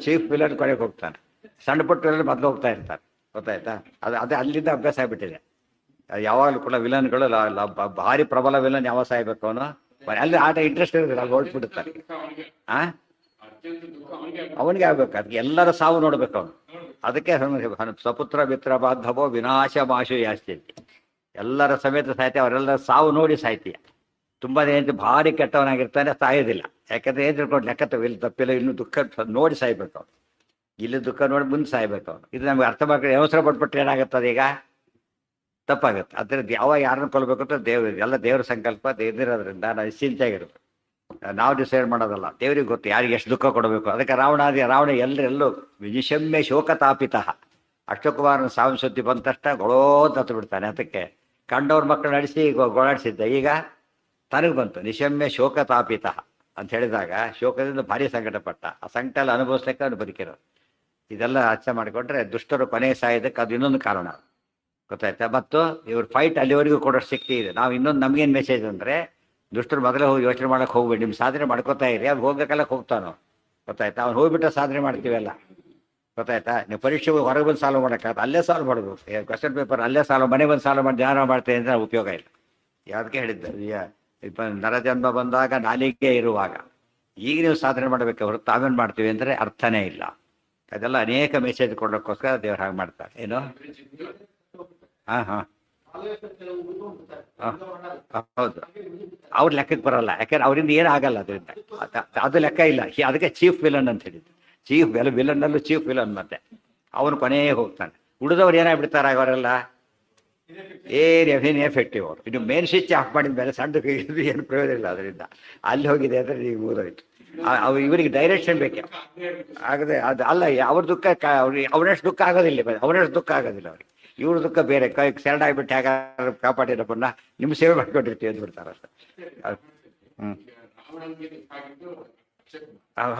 ಚೀಫ್ ವಿಲನ್ ಕೊನೆಗೆ ಹೋಗ್ತಾನೆ. ಸಣ್ಣ ಪುಟ್ಟ ವಿಲನ್ ಮೊದಲು ಹೋಗ್ತಾ ಇರ್ತಾರೆ, ಗೊತ್ತಾಯ್ತಾ? ಅದೇ ಅಲ್ಲಿಂದ ಅಭ್ಯಾಸ ಆಗ್ಬಿಟ್ಟಿದೆ. ಯಾವಾಗಲೂ ಕೂಡ ವಿಲನ್ಗಳು ಭಾರಿ ಪ್ರಬಲ ವಿಲನ್ ಯಾವಾಗ ಸಾಯ್ಬೇಕು ಅವನು ಅಲ್ಲಿ ಆಟ ಇಂಟ್ರೆಸ್ಟ್ ಇರೋದಿಲ್ಲ, ಅಲ್ಲಿ ಹೊರಟ್ಬಿಡುತ್ತಾರೆ. ಆ ಅವನಿಗೆ ಆಗ್ಬೇಕು, ಅದಕ್ಕೆ ಎಲ್ಲರ ಸಾವು ನೋಡ್ಬೇಕು ಅವನು. ಅದಕ್ಕೆ ಸಪುತ್ರ ಮಿತ್ರ ಬಾಂಧವೋ ವಿನಾಶ ಮಾಶು ಯಾಸ್ತಿ, ಎಲ್ಲರ ಸಮೇತ ಸಾಹಿತ್ಯ, ಅವರೆಲ್ಲರ ಸಾವು ನೋಡಿ ಸಾಹಿತ್ಯ. ತುಂಬ ಏನು ಭಾರಿ ಕೆಟ್ಟವನಾಗಿರ್ತಾನೆ, ಸಾಯೋದಿಲ್ಲ. ಯಾಕಂದ್ರೆ ಏನು ತಿಳ್ಕೊಂಡು ಲೆಕ್ಕ ಇಲ್ಲಿ ತಪ್ಪಿಲ್ಲ, ಇನ್ನೂ ದುಃಖ ನೋಡಿ ಸಾಯ್ಬೇಕು ಅವನು, ಇಲ್ಲಿ ದುಃಖ ನೋಡಿ ಮುಂದೆ ಸಾಯ್ಬೇಕು ಅವನು. ಇದು ನಮ್ಗೆ ಅರ್ಥ ಮಾಡ್ಕೊಂಡು ಅವಸರ ಪಟ್ಬಿಟ್ರೆ ಏನಾಗುತ್ತದೆ, ಈಗ ತಪ್ಪಾಗುತ್ತೆ. ಅದರಿಂದ ಯಾವಾಗ ಯಾರನ್ನು ಕೊಲ್ಲಬೇಕು ಅಂತ ಎಲ್ಲ ದೇವ್ರ ಸಂಕಲ್ಪ ಇದಿರೋದ್ರಿಂದ ನಾವು ನಿಶ್ಚಿಂತೆಯಾಗಿರ್ಬೇಕು. ನಾವು ಡಿಸೈಡ್ ಮಾಡೋದಲ್ಲ, ದೇವ್ರಿಗೆ ಗೊತ್ತು ಯಾರಿಗೆ ಎಷ್ಟು ದುಃಖ ಕೊಡಬೇಕು. ಅದಕ್ಕೆ ರಾವಣ ಎಲ್ಲರೂ ನಿಶಮ್ಯ ಶೋಕತಾಪಿತ. ಅಕ್ಷಕುಮಾರನ ಸಾವಿನ ಸುದ್ದಿ ಬಂದ ತಕ್ಷಣ ಗೊಳೋದ್ ಹತ್ತು ಬಿಡ್ತಾನೆ. ಅದಕ್ಕೆ ಕಂಡವ್ರ ಮಕ್ಕಳು ನಡೆಸಿ ಗೋಳಾಡಿಸಿದ್ದ, ಈಗ ತನಗೆ ಬಂತು ನಿಶಮ್ಯ ಶೋಕತಾಪಿತ ಅಂತ ಹೇಳಿದಾಗ ಶೋಕದಿಂದ ಭಾರಿ ಸಂಕಟಪಟ್ಟ. ಆ ಸಂಕಟ ಎಲ್ಲ ಅನುಭವಿಸ್ಲಿಕ್ಕೆ ಅವನು ಬದುಕಿರೋದು. ಇದೆಲ್ಲ ಅರ್ಥ ಮಾಡಿಕೊಂಡ್ರೆ ದುಷ್ಟರು ಕೊನೆಗೆ ಸಾಯೋದಕ್ಕೆ ಅದು ಇನ್ನೊಂದು ಕಾರಣ, ಗೊತ್ತಾಯ್ತಾ. ಮತ್ತು ಇವ್ರ ಫೈಟ್ ಅಲ್ಲಿವರೆಗೂ ಕೊಡೋ ಶಕ್ತಿ ಇದೆ. ನಾವು ಇನ್ನೊಂದು ನಮಗೇನು ಮೆಸೇಜ್ ಅಂದರೆ, ದುಷ್ಟರು ಮೊದಲೇ ಹೋಗಿ ಯೋಚನೆ ಮಾಡೋಕೆ ಹೋಗ್ಬೇಡಿ, ನಿಮ್ಮ ಸಾಧನೆ ಮಾಡ್ಕೋತಾ ಇರಿ. ಅದು ಹೋಗ್ಬೇಕಲ್ಲ ಹೋಗ್ತಾನೋ, ಗೊತ್ತಾಯ್ತಾ. ಅವ್ನು ಹೋಗ್ಬಿಟ್ಟು ಸಾಧನೆ ಮಾಡ್ತೀವಲ್ಲ, ಗೊತ್ತಾಯ್ತಾ. ನೀವು ಪರೀಕ್ಷೆ ಹೊರಗೆ ಬಂದು ಸಾಲ್ವ್ ಮಾಡೋಕ್ಕಾಗತ್ತೆ, ಅಲ್ಲೇ ಸಾಲ್ವ್ ಮಾಡ್ಬೇಕು. ಕ್ವಶನ್ ಪೇಪರ್ ಅಲ್ಲೇ ಸಾಲ್ವ್, ಮನೆ ಬಂದು ಸಾಲ್ವ್ ಮಾಡಿ ಧ್ಯಾನ ಮಾಡ್ತೇವೆ ಅಂದರೆ ಉಪಯೋಗ ಇಲ್ಲ. ಯಾವುದಕ್ಕೆ ಹೇಳಿದ್ದ ನರಜನ್ಮ ಬಂದಾಗ ನಾಲಿಗೆ ಇರುವಾಗ ಈಗ ನೀವು ಸಾಧನೆ ಮಾಡಬೇಕು ಹೊರತು ತಾವೇನು ಮಾಡ್ತೀವಿ ಅಂದರೆ ಅರ್ಥನೇ ಇಲ್ಲ. ಅದೆಲ್ಲ ಅನೇಕ ಮೆಸೇಜ್ ಕೊಡೋಕ್ಕೋಸ್ಕರ ದೇವ್ರು ಹಾಗೆ ಮಾಡ್ತಾರೆ. ಏನು ಹಾಂ ಹೌದು, ಅವ್ರ ಲೆಕ್ಕಕ್ಕೆ ಬರಲ್ಲ. ಯಾಕಂದ್ರೆ ಅವರಿಂದ ಏನು ಆಗಲ್ಲ, ಅದರಿಂದ ಅದು ಲೆಕ್ಕ ಇಲ್ಲ. ಅದಕ್ಕೆ ಚೀಫ್ ವಿಲನ್ ಅಂತ ಹೇಳಿದ್ದು. ವಿಲನ್ನಲ್ಲೂ ಚೀಫ್ ವಿಲನ್. ಮತ್ತೆ ಅವನು ಕೊನೆಗೆ ಹೋಗ್ತಾನೆ. ಉಳಿದವ್ರು ಏನಾಗ್ಬಿಡ್ತಾರೆ ಅವರೆಲ್ಲ ಏನು ಎಫೆಕ್ಟಿವ್. ಅವರು ಇನ್ನು ಮೇನ್ ಸ್ವಿಚ್ ಆಫ್ ಮಾಡಿದ ಮೇಲೆ ಸಣ್ಣ ಏನು ಪ್ರಯೋಜನ ಇಲ್ಲ. ಅದರಿಂದ ಅಲ್ಲಿ ಹೋಗಿದೆ ಅಂದರೆ ಈಗ ಮುಗಿದೋಯ್ತು. ಇವರಿಗೆ ಡೈರೆಕ್ಷನ್ ಬೇಕೆ ಆಗದೆ. ಅದು ಅಲ್ಲ, ಅವ್ರ ದುಃಖ ಅವನಷ್ಟು ದುಃಖ ಆಗೋದಿಲ್ಲ, ಅವನಷ್ಟು ದುಃಖ ಆಗೋದಿಲ್ಲ ಅವ್ರಿಗೆ. ಇವ್ರ ದುಃಖ ಬೇರೆ. ಸೆರಡ್ ಆಗಿಬಿಟ್ಟು ಹೇಗೆ ಕಾಪಾಡಿರಪ್ಪನ್ನ ನಿಮ್ಮ ಸೇವೆ ಮಾಡ್ಕೊಂಡಿರ್ತೀವಿ ಅಂದ್ಬಿಡ್ತಾರೆ ಅಷ್ಟೇ.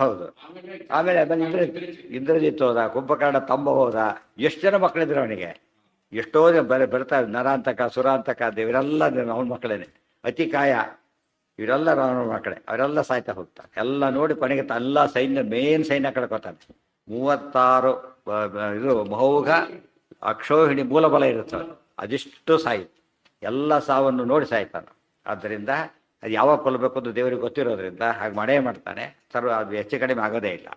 ಹೌದು. ಆಮೇಲೆ ಇಂದ್ರಜಿತ್ ಹೋದ, ಕುಂಭಕರ್ಣ ತಮ್ಮ ಹೋದ, ಎಷ್ಟು ಜನ ಮಕ್ಕಳಿದ್ರು ಅವನಿಗೆ. ಎಷ್ಟೋ ಜನ ಬರ್ತಾರೆ, ನರಾಂತಕ ಸುರಾಂತಕ ಇವರೆಲ್ಲ ಅವನ ಮಕ್ಕಳೇನೆ. ಅತಿಕಾಯ ಇವರೆಲ್ಲ ಅವನ ಮಕ್ಕಳೇ. ಅವರೆಲ್ಲ ಸಾಯ್ತಾ ಹೋಗ್ತಾರೆ. ಎಲ್ಲ ನೋಡಿ ಕೊನೆಗೆ ಎಲ್ಲ ಸೈನ್ಯ ಮೇನ್ ಸೈನ್ಯ ಕಳ್ಕೊತಾನೆ. 36 ಇದು ಮಹೌಘ ಅಕ್ಷೋಹಿಣಿ ಮೂಲಬಲ ಇರುತ್ತೆ, ಅದಿಷ್ಟು ಸಾಯಿತು. ಎಲ್ಲ ಸಾವನ್ನು ನೋಡಿ ಸಾಯ್ತಾನೆ. ಆದ್ದರಿಂದ ಅದು ಯಾವಾಗ ಕೊಲ್ಲಬೇಕು ಅಂತ ದೇವರಿಗೆ ಗೊತ್ತಿರೋದ್ರಿಂದ ಹಾಗೆ ಮಾಡೇ ಮಾಡ್ತಾನೆ. ಅದು ಹೆಚ್ಚು ಕಡಿಮೆ ಆಗೋದೇ ಇಲ್ಲ.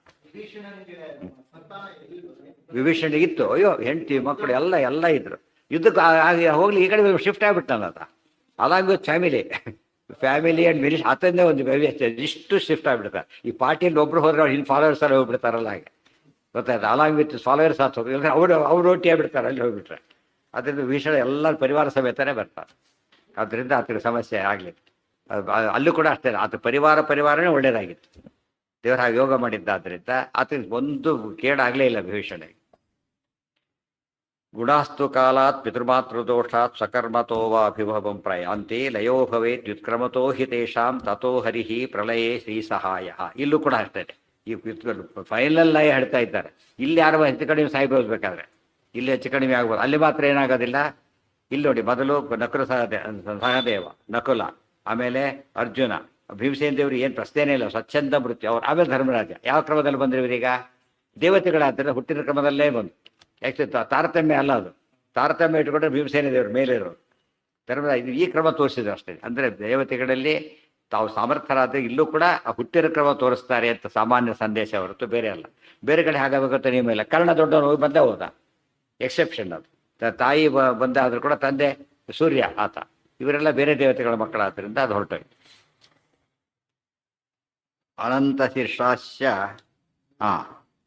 ವಿಭೀಷಣಿಗಿತ್ತು, ಅಯ್ಯೋ ಹೆಂಡತಿ ಮಕ್ಕಳು ಎಲ್ಲ ಇದ್ರು. ಯುದ್ಧಕ್ಕೆ ಹೋಗ್ಲಿ ಈ ಕಡೆ ಶಿಫ್ಟ್ ಆಗಿಬಿಟ್ಟಾನ. ಅಲಾಂಗ್ ವಿತ್ ಫ್ಯಾಮಿಲಿ ಆ್ಯಂಡ್ ಮಿನಿಸ್ ಆತಂದೇ ಒಂದು ವ್ಯವಸ್ಥೆ ಇಷ್ಟು ಶಿಫ್ಟ್ ಆಗಿಬಿಡ್ತಾರೆ. ಈ ಪಾರ್ಟಿಯಲ್ಲಿ ಒಬ್ರು ಹೋದ್ರೆ ಅವ್ರು ಇನ್ನು ಫಾಲೋವರ್ಸ್ ಎಲ್ಲ ಹೋಗ್ಬಿಡ್ತಾರಲ್ಲ, ಹಾಗೆ ಗೊತ್ತಾಯ್ತು. ಅಲಾಂಗ್ ವಿತ್ ಫಾಲೋವರ್ಸ್ ಆತ ಹೋಗಿ ಅವ್ರು ಒಟ್ಟಿ ಆಗಿಬಿಡ್ತಾರೆ ಅಲ್ಲಿ ಹೋಗ್ಬಿಟ್ರೆ. ಅದರಿಂದ ವಿಷಯ ಎಲ್ಲ ಪರಿವಾರ ಸಮೇತನೇ ಬರ್ತಾರೆ. ಅದರಿಂದ ಆತನ ಸಮಸ್ಯೆ ಆಗಲಿ. ಅಲ್ಲೂ ಕೂಡ ಅಷ್ಟೇ, ಆತ ಪರಿವಾರನೇ ಒಳ್ಳೇದಾಗಿತ್ತು. ದೇವರ ಹಾಗೆ ಯೋಗ ಮಾಡಿದ್ದಾದ್ರಿಂದ ಆತನ ಒಂದು ಕೇಡಾಗಲೇ ಇಲ್ಲ ವಿಭೀಷಣಿಗೆ. ಗುಣಾಸ್ತು ಕಾಲಾತ್ ಪಿತೃಮಾತೃದೋಷಾತ್ ಸ್ವಕರ್ಮತೋ ವಾ ಅಭಿಭವಂ ಪ್ರಯಾಂತಿ ಲಯೋ ಭವೇತ್ ವ್ಯುತ್ಕ್ರಮತೋ ಹಿ ತೇಷಾಂ ತಥೋ ಹರಿಹಿ ಪ್ರಳಯೇ ಶ್ರೀ ಸಹಾಯ. ಇಲ್ಲೂ ಕೂಡ ಅಷ್ಟೇ, ಈ ಫೈನಲ್ ಲಯ ಹೇಳ್ತಾ ಇದ್ದಾರೆ. ಇಲ್ಲಿ ಯಾರು ಹೆಚ್ಚು ಕಡಿಮೆ ಸಾಯ್ಬೋದ್ಬೇಕಾದ್ರೆ ಇಲ್ಲಿ ಹೆಚ್ಚು ಕಡಿಮೆ ಆಗ್ಬೋದು, ಅಲ್ಲಿ ಮಾತ್ರ ಏನಾಗೋದಿಲ್ಲ. ಇಲ್ಲಿ ನೋಡಿ, ಮೊದಲು ನಕುಲ ಸಹದೇವ, ನಕುಲ, ಆಮೇಲೆ ಅರ್ಜುನ, ಭೀಮಸೇನ ದೇವರು ಏನು ಪ್ರಶ್ನೆನೇ ಇಲ್ಲ, ಸ್ವಚ್ಛಂದ ಮೃತ್ಯು ಅವ್ರು. ಆಮೇಲೆ ಧರ್ಮರಾಜ. ಯಾವ ಕ್ರಮದಲ್ಲಿ ಬಂದ್ರೆ ಇವರೀಗ ದೇವತೆಗಳಾದ್ದರಿಂದ ಹುಟ್ಟಿದ ಕ್ರಮದಲ್ಲೇ ಬಂದು. ಯಾಕೆ ತಾರತಮ್ಯ ಅಲ್ಲ, ಅದು ತಾರತಮ್ಯ ಇಟ್ಕೊಂಡ್ರೆ ಭೀಮಸೇನ ದೇವರು ಮೇಲೆ ಇರೋರು. ಧರ್ಮರಾಜ ಈ ಕ್ರಮ ತೋರಿಸಿದ್ರು ಅಷ್ಟೇ. ಅಂದರೆ ದೇವತೆಗಳಲ್ಲಿ ತಾವು ಸಾಮರ್ಥ್ಯರಾದರೆ ಇಲ್ಲೂ ಕೂಡ ಆ ಹುಟ್ಟಿದ ಕ್ರಮ ತೋರಿಸ್ತಾರೆ ಅಂತ ಸಾಮಾನ್ಯ ಸಂದೇಶ ಹೊರತು ಬೇರೆ ಅಲ್ಲ. ಬೇರೆ ಕಡೆ ಹಾಗಾಗಬೇಕಂತ ನಿಯಮ ಇಲ್ಲ. ಕರ್ಣ ದೊಡ್ಡವನು ಹೋಗಿ ಬಂದೇ ಹೋದ, ಎಕ್ಸೆಪ್ಷನ್ ಅದು. ತಾಯಿ ಬಂದ ಆದರೂ ಕೂಡ ತಂದೆ ಸೂರ್ಯ ಆತ. ಇವರೆಲ್ಲ ಬೇರೆ ದೇವತೆಗಳ ಮಕ್ಕಳಾದ್ದರಿಂದ ಅದು ಹೊರಟೋಯ್ತು. ಅನಂತ ಶೀರ್ಷಾಸ್ಯ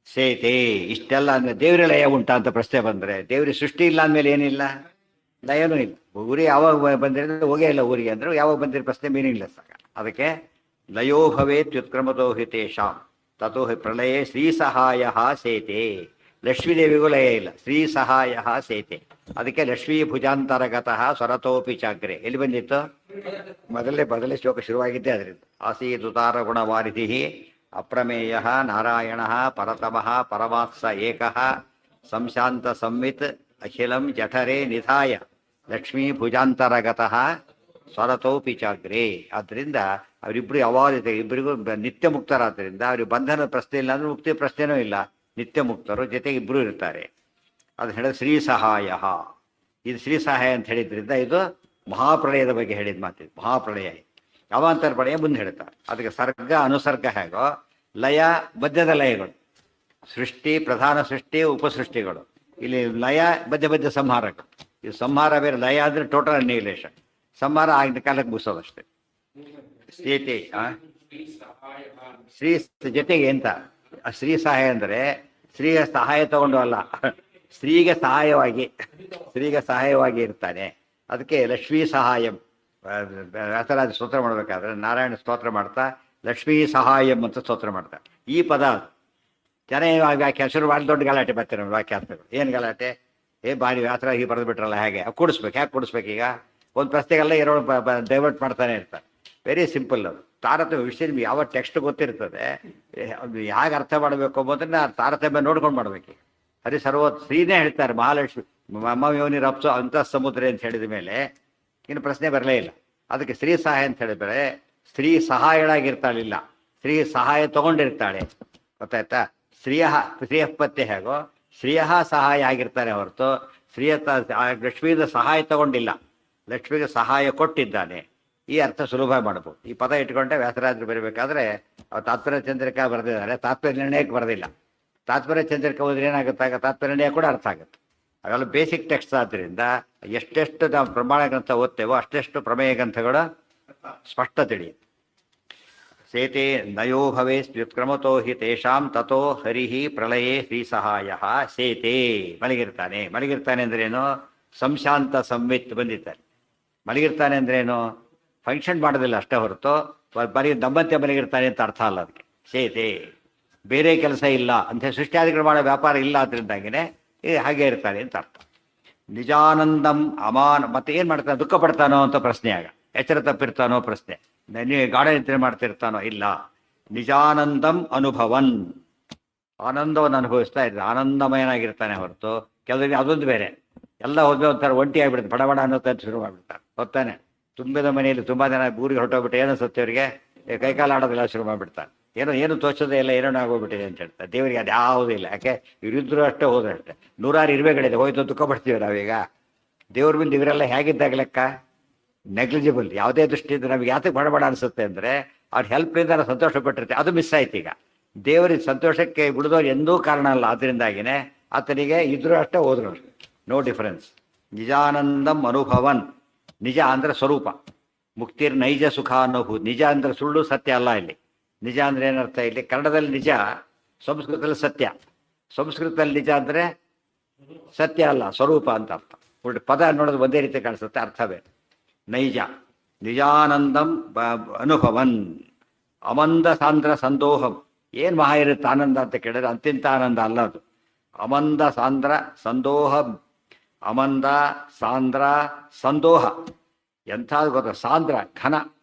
ಸೇತೆ. ಇಷ್ಟೆಲ್ಲ ಅಂದರೆ ದೇವರ ಲಯ ಉಂಟಾ ಅಂತ ಪ್ರಶ್ನೆ ಬಂದರೆ, ದೇವರಿಗೆ ಸೃಷ್ಟಿ ಇಲ್ಲ ಅಂದಮೇಲೆ ಏನಿಲ್ಲ, ಲಯನೂ ಇಲ್ಲ. ಊರಿಗೆ ಯಾವಾಗ ಬಂದಿರೋದು ಹೋಗೇ ಇಲ್ಲ ಊರಿಗೆ ಅಂದರೆ ಯಾವಾಗ ಬಂದಿರೋ ಪ್ರಶ್ನೆ ಮೀನಿಂಗ್ಲೆಸ್ ಆಗ. ಅದಕ್ಕೆ ಲಯೋ ಭವೇತ್ ವ್ಯುತ್ಕ್ರಮತೋ ಹಿ ತೇಷಾಂ ತಥೋ ಹಿ ಪ್ರಳಯೇ ಶ್ರೀ ಸಹಾಯ ಸೇತೆ. ಲಕ್ಷ್ಮೀದೇವಿಗೂ ಲಯ ಇಲ್ಲ, ಶ್ರೀ ಸಹಾಯ ಸೇತೆ. ಅದಕ್ಕೆ ಲಕ್ಷ್ಮೀ ಭುಜಾಂತರಗತಃ ಸ್ವರತೋಪಿ ಚಾಗ್ರೆ. ಎಲ್ಲಿ ಬಂದಿತ್ತು? ಮೊದಲೇ ಶ್ಲೋಕ ಶುರುವಾಗಿದ್ದೆ ಅದರಿಂದ. ಆಸೀದುತಾರ ಗುಣವಾರಿಧಿ ಅಪ್ರಮೇಯ ನಾರಾಯಣ ಪರತಮಃ ಪರಮಾತ್ಸ ಏಕಃ ಸಂಶಾಂತ ಸಂವಿತ್ ಅಖಿಲಂ ಜಠರೇ ನಿಧಾಯ ಲಕ್ಷ್ಮೀ ಭುಜಾಂತರಗತಃ ಸ್ವರತೋಪಿ ಚಾಗ್ರೆ. ಆದ್ದರಿಂದ ಅವರಿಬ್ಬರು ಯಾವಾಗ ಇಬ್ಬರಿಗೂ ನಿತ್ಯ ಮುಕ್ತರಾದ್ದರಿಂದ ಅವ್ರಿಗೆ ಬಂಧನದ ಪ್ರಶ್ನೆ ಇಲ್ಲ ಅಂದ್ರೆ ಮುಕ್ತಿ ಪ್ರಶ್ನೆನೂ ಇಲ್ಲ. ನಿತ್ಯ ಮುಕ್ತರು, ಜೊತೆಗೆ ಇಬ್ಬರು ಇರ್ತಾರೆ. ಅದು ಹೇಳಿದ್ರೆ ಶ್ರೀ ಸಹಾಯ. ಇದು ಶ್ರೀ ಸಹಾಯ ಅಂತ ಹೇಳಿದ್ರಿಂದ ಇದು ಮಹಾಪ್ರಳಯದ ಬಗ್ಗೆ ಹೇಳಿದ ಮಾತಿದೆ. ಮಹಾಪ್ರಳಯ ಅವಾಂತರ ಪಡೆಯ ಮುಂದೆ ಹೇಳ್ತಾರೆ. ಅದಕ್ಕೆ ಸರ್ಗ ಅನುಸರ್ಗ ಹೇಗೋ, ಲಯ ಮಧ್ಯದ ಲಯಗಳು, ಸೃಷ್ಟಿ ಪ್ರಧಾನ ಸೃಷ್ಟಿ ಉಪಸೃಷ್ಟಿಗಳು, ಇಲ್ಲಿ ಲಯ ಮಧ್ಯ ಮಧ್ಯ ಸಂಹಾರಗಳು. ಇದು ಸಂಹಾರ ಬೇರೆ, ಲಯ ಅಂದರೆ ಟೋಟಲ್ ಅನ್ನಿಹಿಲೇಷನ್, ಸಂಹಾರ ಆಗಿನ ಕಾಲಕ್ಕೆ ಮುಗಿಸೋದಷ್ಟೇ. ಸ್ಥಿತಿ ಶ್ರೀ ಜೊತೆಗೆ ಎಂತ ಶ್ರೀ ಸಹಾಯ ಅಂದರೆ ಸ್ತ್ರೀಯ ಸಹಾಯ ತಗೊಂಡು ಅಲ್ಲ, ಸ್ತ್ರೀಗೆ ಸಹಾಯವಾಗಿ ಇರ್ತಾನೆ. ಅದಕ್ಕೆ ಲಕ್ಷ್ಮೀ ಸಹಾಯಂ ವ್ಯಾಸರಾಜ ಸ್ತೋತ್ರ ಮಾಡಬೇಕಾದ್ರೆ ನಾರಾಯಣ ಸ್ತೋತ್ರ ಮಾಡ್ತಾ ಲಕ್ಷ್ಮೀ ಸಹಾಯಂ ಅಂತ ಸ್ತೋತ್ರ ಮಾಡ್ತಾ. ಈ ಪದ ಜನ ವ್ಯಾಖ್ಯಾನ ಶುರು ಮಾಡಿ ದೊಡ್ಡ ಗಲಾಟೆ ಬರ್ತಾರೆ ನಮ್ಮ ವ್ಯಾಖ್ಯಾನಗಳು. ಏನು ಗಲಾಟೆ, ಬಾರಿ ವ್ಯಾಸರ ಹೀಗೆ ಬರೆದು ಬಿಟ್ರಲ್ಲ, ಹೇಗೆ ಕೂಡಿಸ್ಬೇಕು, ಹೇಗೆ ಕೂಡಿಸ್ಬೇಕು? ಈಗ ಒಂದು ಪ್ರಶ್ನೆಗೆಲ್ಲ ಎರಡು ಡೈವರ್ಟ್ ಮಾಡ್ತಾನೆ ಇರ್ತಾರೆ. ವೆರಿ ಸಿಂಪಲ್ ಅದು. ತಾರತಮ್ಯ ವಿಷಯ ನಿಮ್ಗೆ ಯಾವ ಟೆಕ್ಸ್ಟ್ ಗೊತ್ತಿರ್ತದೆ, ಅದು ಹೇಗೆ ಅರ್ಥ ಮಾಡಬೇಕು ಅಂಬೋದನ್ನ ತಾರತಮ್ಯ ನೋಡ್ಕೊಂಡು ಮಾಡ್ಬೇಕು. ಹರಿ ಶ್ರೀನೇ ಹೇಳ್ತಾರೆ, ಮಹಾಲಕ್ಷ್ಮಿ ಅಮ್ಮ ಯೋನಿ ರಪ್ಸು ಅಂತ ಸಮುದ್ರ ಅಂತ ಹೇಳಿದ ಮೇಲೆ ಇನ್ನು ಪ್ರಶ್ನೆ ಬರಲೇ ಇಲ್ಲ. ಅದಕ್ಕೆ ಸ್ತ್ರೀ ಸಹಾಯ ಅಂತ ಹೇಳಿದ್ರೆ ಸ್ತ್ರೀ ಸಹಾಯಳಾಗಿರ್ತಾಳಿಲ್ಲ, ಸ್ತ್ರೀ ಸಹಾಯ ತಗೊಂಡಿರ್ತಾಳೆ. ಗೊತ್ತಾಯ್ತಾ? ಸ್ತ್ರೀಯ ಪತ್ಯ ಹೇಗೋ ಸ್ತ್ರೀಯ ಸಹಾಯ ಆಗಿರ್ತಾರೆ ಹೊರತು ಲಕ್ಷ್ಮೀದ ಸಹಾಯ ತಗೊಂಡಿಲ್ಲ, ಲಕ್ಷ್ಮಿಗೆ ಸಹಾಯ ಕೊಟ್ಟಿದ್ದಾನೆ. ಈ ಅರ್ಥ ಸುಲಭ ಮಾಡ್ಬೋದು. ಈ ಪದ ಇಟ್ಕೊಂಡೆ ವ್ಯಾಸರಾಜರು ಬರೀಬೇಕಾದ್ರೆ ತಾತ್ಪರ್ಯ ಚಂದ್ರಿಕಾ ಬರೆದಿದ್ದಾರೆ, ತಾತ್ಪರ್ಯ ನಿರ್ಣಯಕ್ಕೆ ಬರೆದಿಲ್ಲ. ತಾತ್ಪರ್ಯ ಚಂದ್ರಿಕಾ ಹೋದ್ರೆ ಏನಾಗುತ್ತಾಗ ತಾತ್ಪರ್ಯ ನಿರ್ಣಯ ಕೂಡ ಅರ್ಥ ಆಗುತ್ತೆ. ಅವೆಲ್ಲ ಬೇಸಿಕ್ ಟೆಕ್ಸ್ಟ್ ಆದ್ದರಿಂದ ಎಷ್ಟೆಷ್ಟು ನಾವು ಪ್ರಮಾಣ ಗ್ರಂಥ ಓದ್ತೇವೋ ಅಷ್ಟೆಷ್ಟು ಪ್ರಮೇಯ ಗ್ರಂಥಗಳು ಸ್ಪಷ್ಟ ತಿಳಿಯುತ್ತೆ. ಸೇತೆ ನಯೋ ಭವೇ ವ್ಯುತ್ಕ್ರಮತೋ ಹಿ ತೇಷಾಂ ತಥೋ ಹರಿಹಿ ಪ್ರಳಯೇ ಶ್ರೀ ಸಹಾಯ ಸೇತೆ. ಮಲಗಿರ್ತಾನೆ ಅಂದ್ರೇನು? ಸಂಶಾಂತ ಸಂವಿತ್ ಬಂದಿದ್ದಾರೆ. ಮಲಗಿರ್ತಾನೆ ಅಂದ್ರೇನು? ಫಂಕ್ಷನ್ ಮಾಡೋದಿಲ್ಲ ಅಷ್ಟೇ ಹೊರತು ಬರೀ ನಮ್ಮಂತೆ ಮಲಗಿರ್ತಾನೆ ಅಂತ ಅರ್ಥ ಅಲ್ಲ. ಅದಕ್ಕೆ ಸೇತೆ ಬೇರೆ ಕೆಲಸ ಇಲ್ಲ ಅಂತ, ಸೃಷ್ಟಿಯಾದಿಗಳು ಮಾಡೋ ವ್ಯಾಪಾರ ಇಲ್ಲ, ಅದರಿಂದಾಗಿನೇ ಹಾಗೆ ಇರ್ತಾನೆ ಅಂತ ಅರ್ಥ. ನಿಜಾನಂದಂ ಅಮಾನ್. ಮತ್ತೆ ಏನು ಮಾಡ್ತಾನೆ? ದುಃಖ ಪಡ್ತಾನೋ ಅಂತ ಪ್ರಶ್ನೆ. ಆಗ ಎಚ್ಚರ ತಪ್ಪಿರ್ತಾನೋ ಪ್ರಶ್ನೆ. ನೀವು ಗಾಢ ನಿದ್ರೆ ಮಾಡ್ತಿರ್ತಾನೋ? ಇಲ್ಲ. ನಿಜಾನಂದಂ ಅನುಭವನ್, ಆನಂದವನ್ನು ಅನುಭವಿಸ್ತಾ ಇರ್ತಾನೆ, ಆನಂದಮಯನಾಗಿರ್ತಾನೆ ಹೊರತು ಕೆಲವರಿಗೆ ಅದೊಂದು ಬೇರೆ. ಎಲ್ಲ ಹೋದ್ಮೇಲೆ ಒಂಥರ ಒಂಟಿ ಆಗಿಬಿಡುತ್ತೆ, ಬಡಬಡ ಅನ್ನೋದು ಶುರು ಮಾಡಿಬಿಡ್ತಾರೆ. ಹೊತ್ತಾನೆ ತುಂಬಿದ ಮನೆಯಲ್ಲಿ ತುಂಬ ಜನ ಊರಿಗೆ ಹೊರಟೋಗ್ಬಿಟ್ಟು ಏನೋ ಸತ್ಯವರಿಗೆ ಕೈಕಾಲು ಆಡೋದೆಲ್ಲ ಶುರು ಮಾಡಿಬಿಡ್ತಾರೆ. ಏನು ತೋಚೋದೇ ಇಲ್ಲ, ಏನೋ ಆಗೋಗ್ಬಿಟ್ಟಿದೆ ಅಂತ ಹೇಳ್ತಾರೆ. ದೇವರಿಗೆ ಅದು ಯಾವುದೂ ಇಲ್ಲ. ಯಾಕೆ? ಇವರಿದ್ರು ಅಷ್ಟೇ ಹೋದ್ರೆ ಅಷ್ಟೇ. ನೂರಾರು ಇರಬೇಕಡಿದೆ, ಹೋಯ್ತು ದುಃಖ ಪಡ್ತೀವಿ ನಾವೀಗ. ದೇವ್ರ ಬಿಂದು ಇವರೆಲ್ಲ ಹೇಗಿದ್ದಾಗ ಲೆಕ್ಕ? ನೆಗ್ಲಿಜಿಬಲ್. ಯಾವುದೇ ದೃಷ್ಟಿಯಿಂದ ನಮ್ಗೆ ಯಾತಕ್ಕೆ ಬಡಬಡ ಅನಿಸುತ್ತೆ ಅಂದರೆ ಅವ್ರ ಹೆಲ್ಪ್ನಿಂದ ನಾವು ಸಂತೋಷ ಪಟ್ಟಿರ್ತೀವಿ, ಅದು ಮಿಸ್ ಆಯ್ತು. ಈಗ ದೇವರಿಗೆ ಸಂತೋಷಕ್ಕೆ ಬಿಡೋದು ಎಂದೂ ಕಾರಣ ಅಲ್ಲ. ಅದರಿಂದಾಗಿನೇ ಆತನಿಗೆ ಇದ್ರೂ ಅಷ್ಟೇ ಹೋದ್ರು ಅಷ್ಟೇ, ನೋ ಡಿಫರೆನ್ಸ್. ನಿಜಾನಂದಂ ಅನುಭವನ್. ನಿಜ ಅಂದರೆ ಸ್ವರೂಪ, ಮುಕ್ತಿರ್ ನೈಜ ಸುಖ ಅನ್ನೋಭೂತ. ನಿಜ ಅಂದರೆ ಸುಳ್ಳು, ಸತ್ಯ ಅಲ್ಲ. ಇಲ್ಲಿ ನಿಜ ಅಂದರೆ ಏನರ್ಥ? ಇಲ್ಲಿ ಕನ್ನಡದಲ್ಲಿ ನಿಜ, ಸಂಸ್ಕೃತದಲ್ಲಿ ಸತ್ಯ. ಸಂಸ್ಕೃತದಲ್ಲಿ ನಿಜ ಅಂದರೆ ಸತ್ಯ ಅಲ್ಲ, ಸ್ವರೂಪ ಅಂತ ಅರ್ಥ. ಪದ ನೋಡೋದು ಒಂದೇ ರೀತಿ ಕಾಣಿಸುತ್ತೆ, ಅರ್ಥವೇ ನೈಜ. ನಿಜಾನಂದಂ ಅನುಭವನ್ ಅಮಂದ ಸಾಂದ್ರ ಸಂದೋಹಂ. ಏನು ಮಹಾ ಇರುತ್ತೆ ಆನಂದ ಅಂತ ಕೇಳಿದ್ರೆ ಅಂತಿಂತ ಆನಂದ ಅಲ್ಲ ಅದು. ಅಮಂದ ಸಾಂದ್ರ ಸಂದೋಹಂ. ಅಮಂದ ಸಾಂದ್ರ ಸಂದೋಹ ಎಂಥದ್ದು ಗೊತ್ತ? ಸಾಂದ್ರ ಘನ,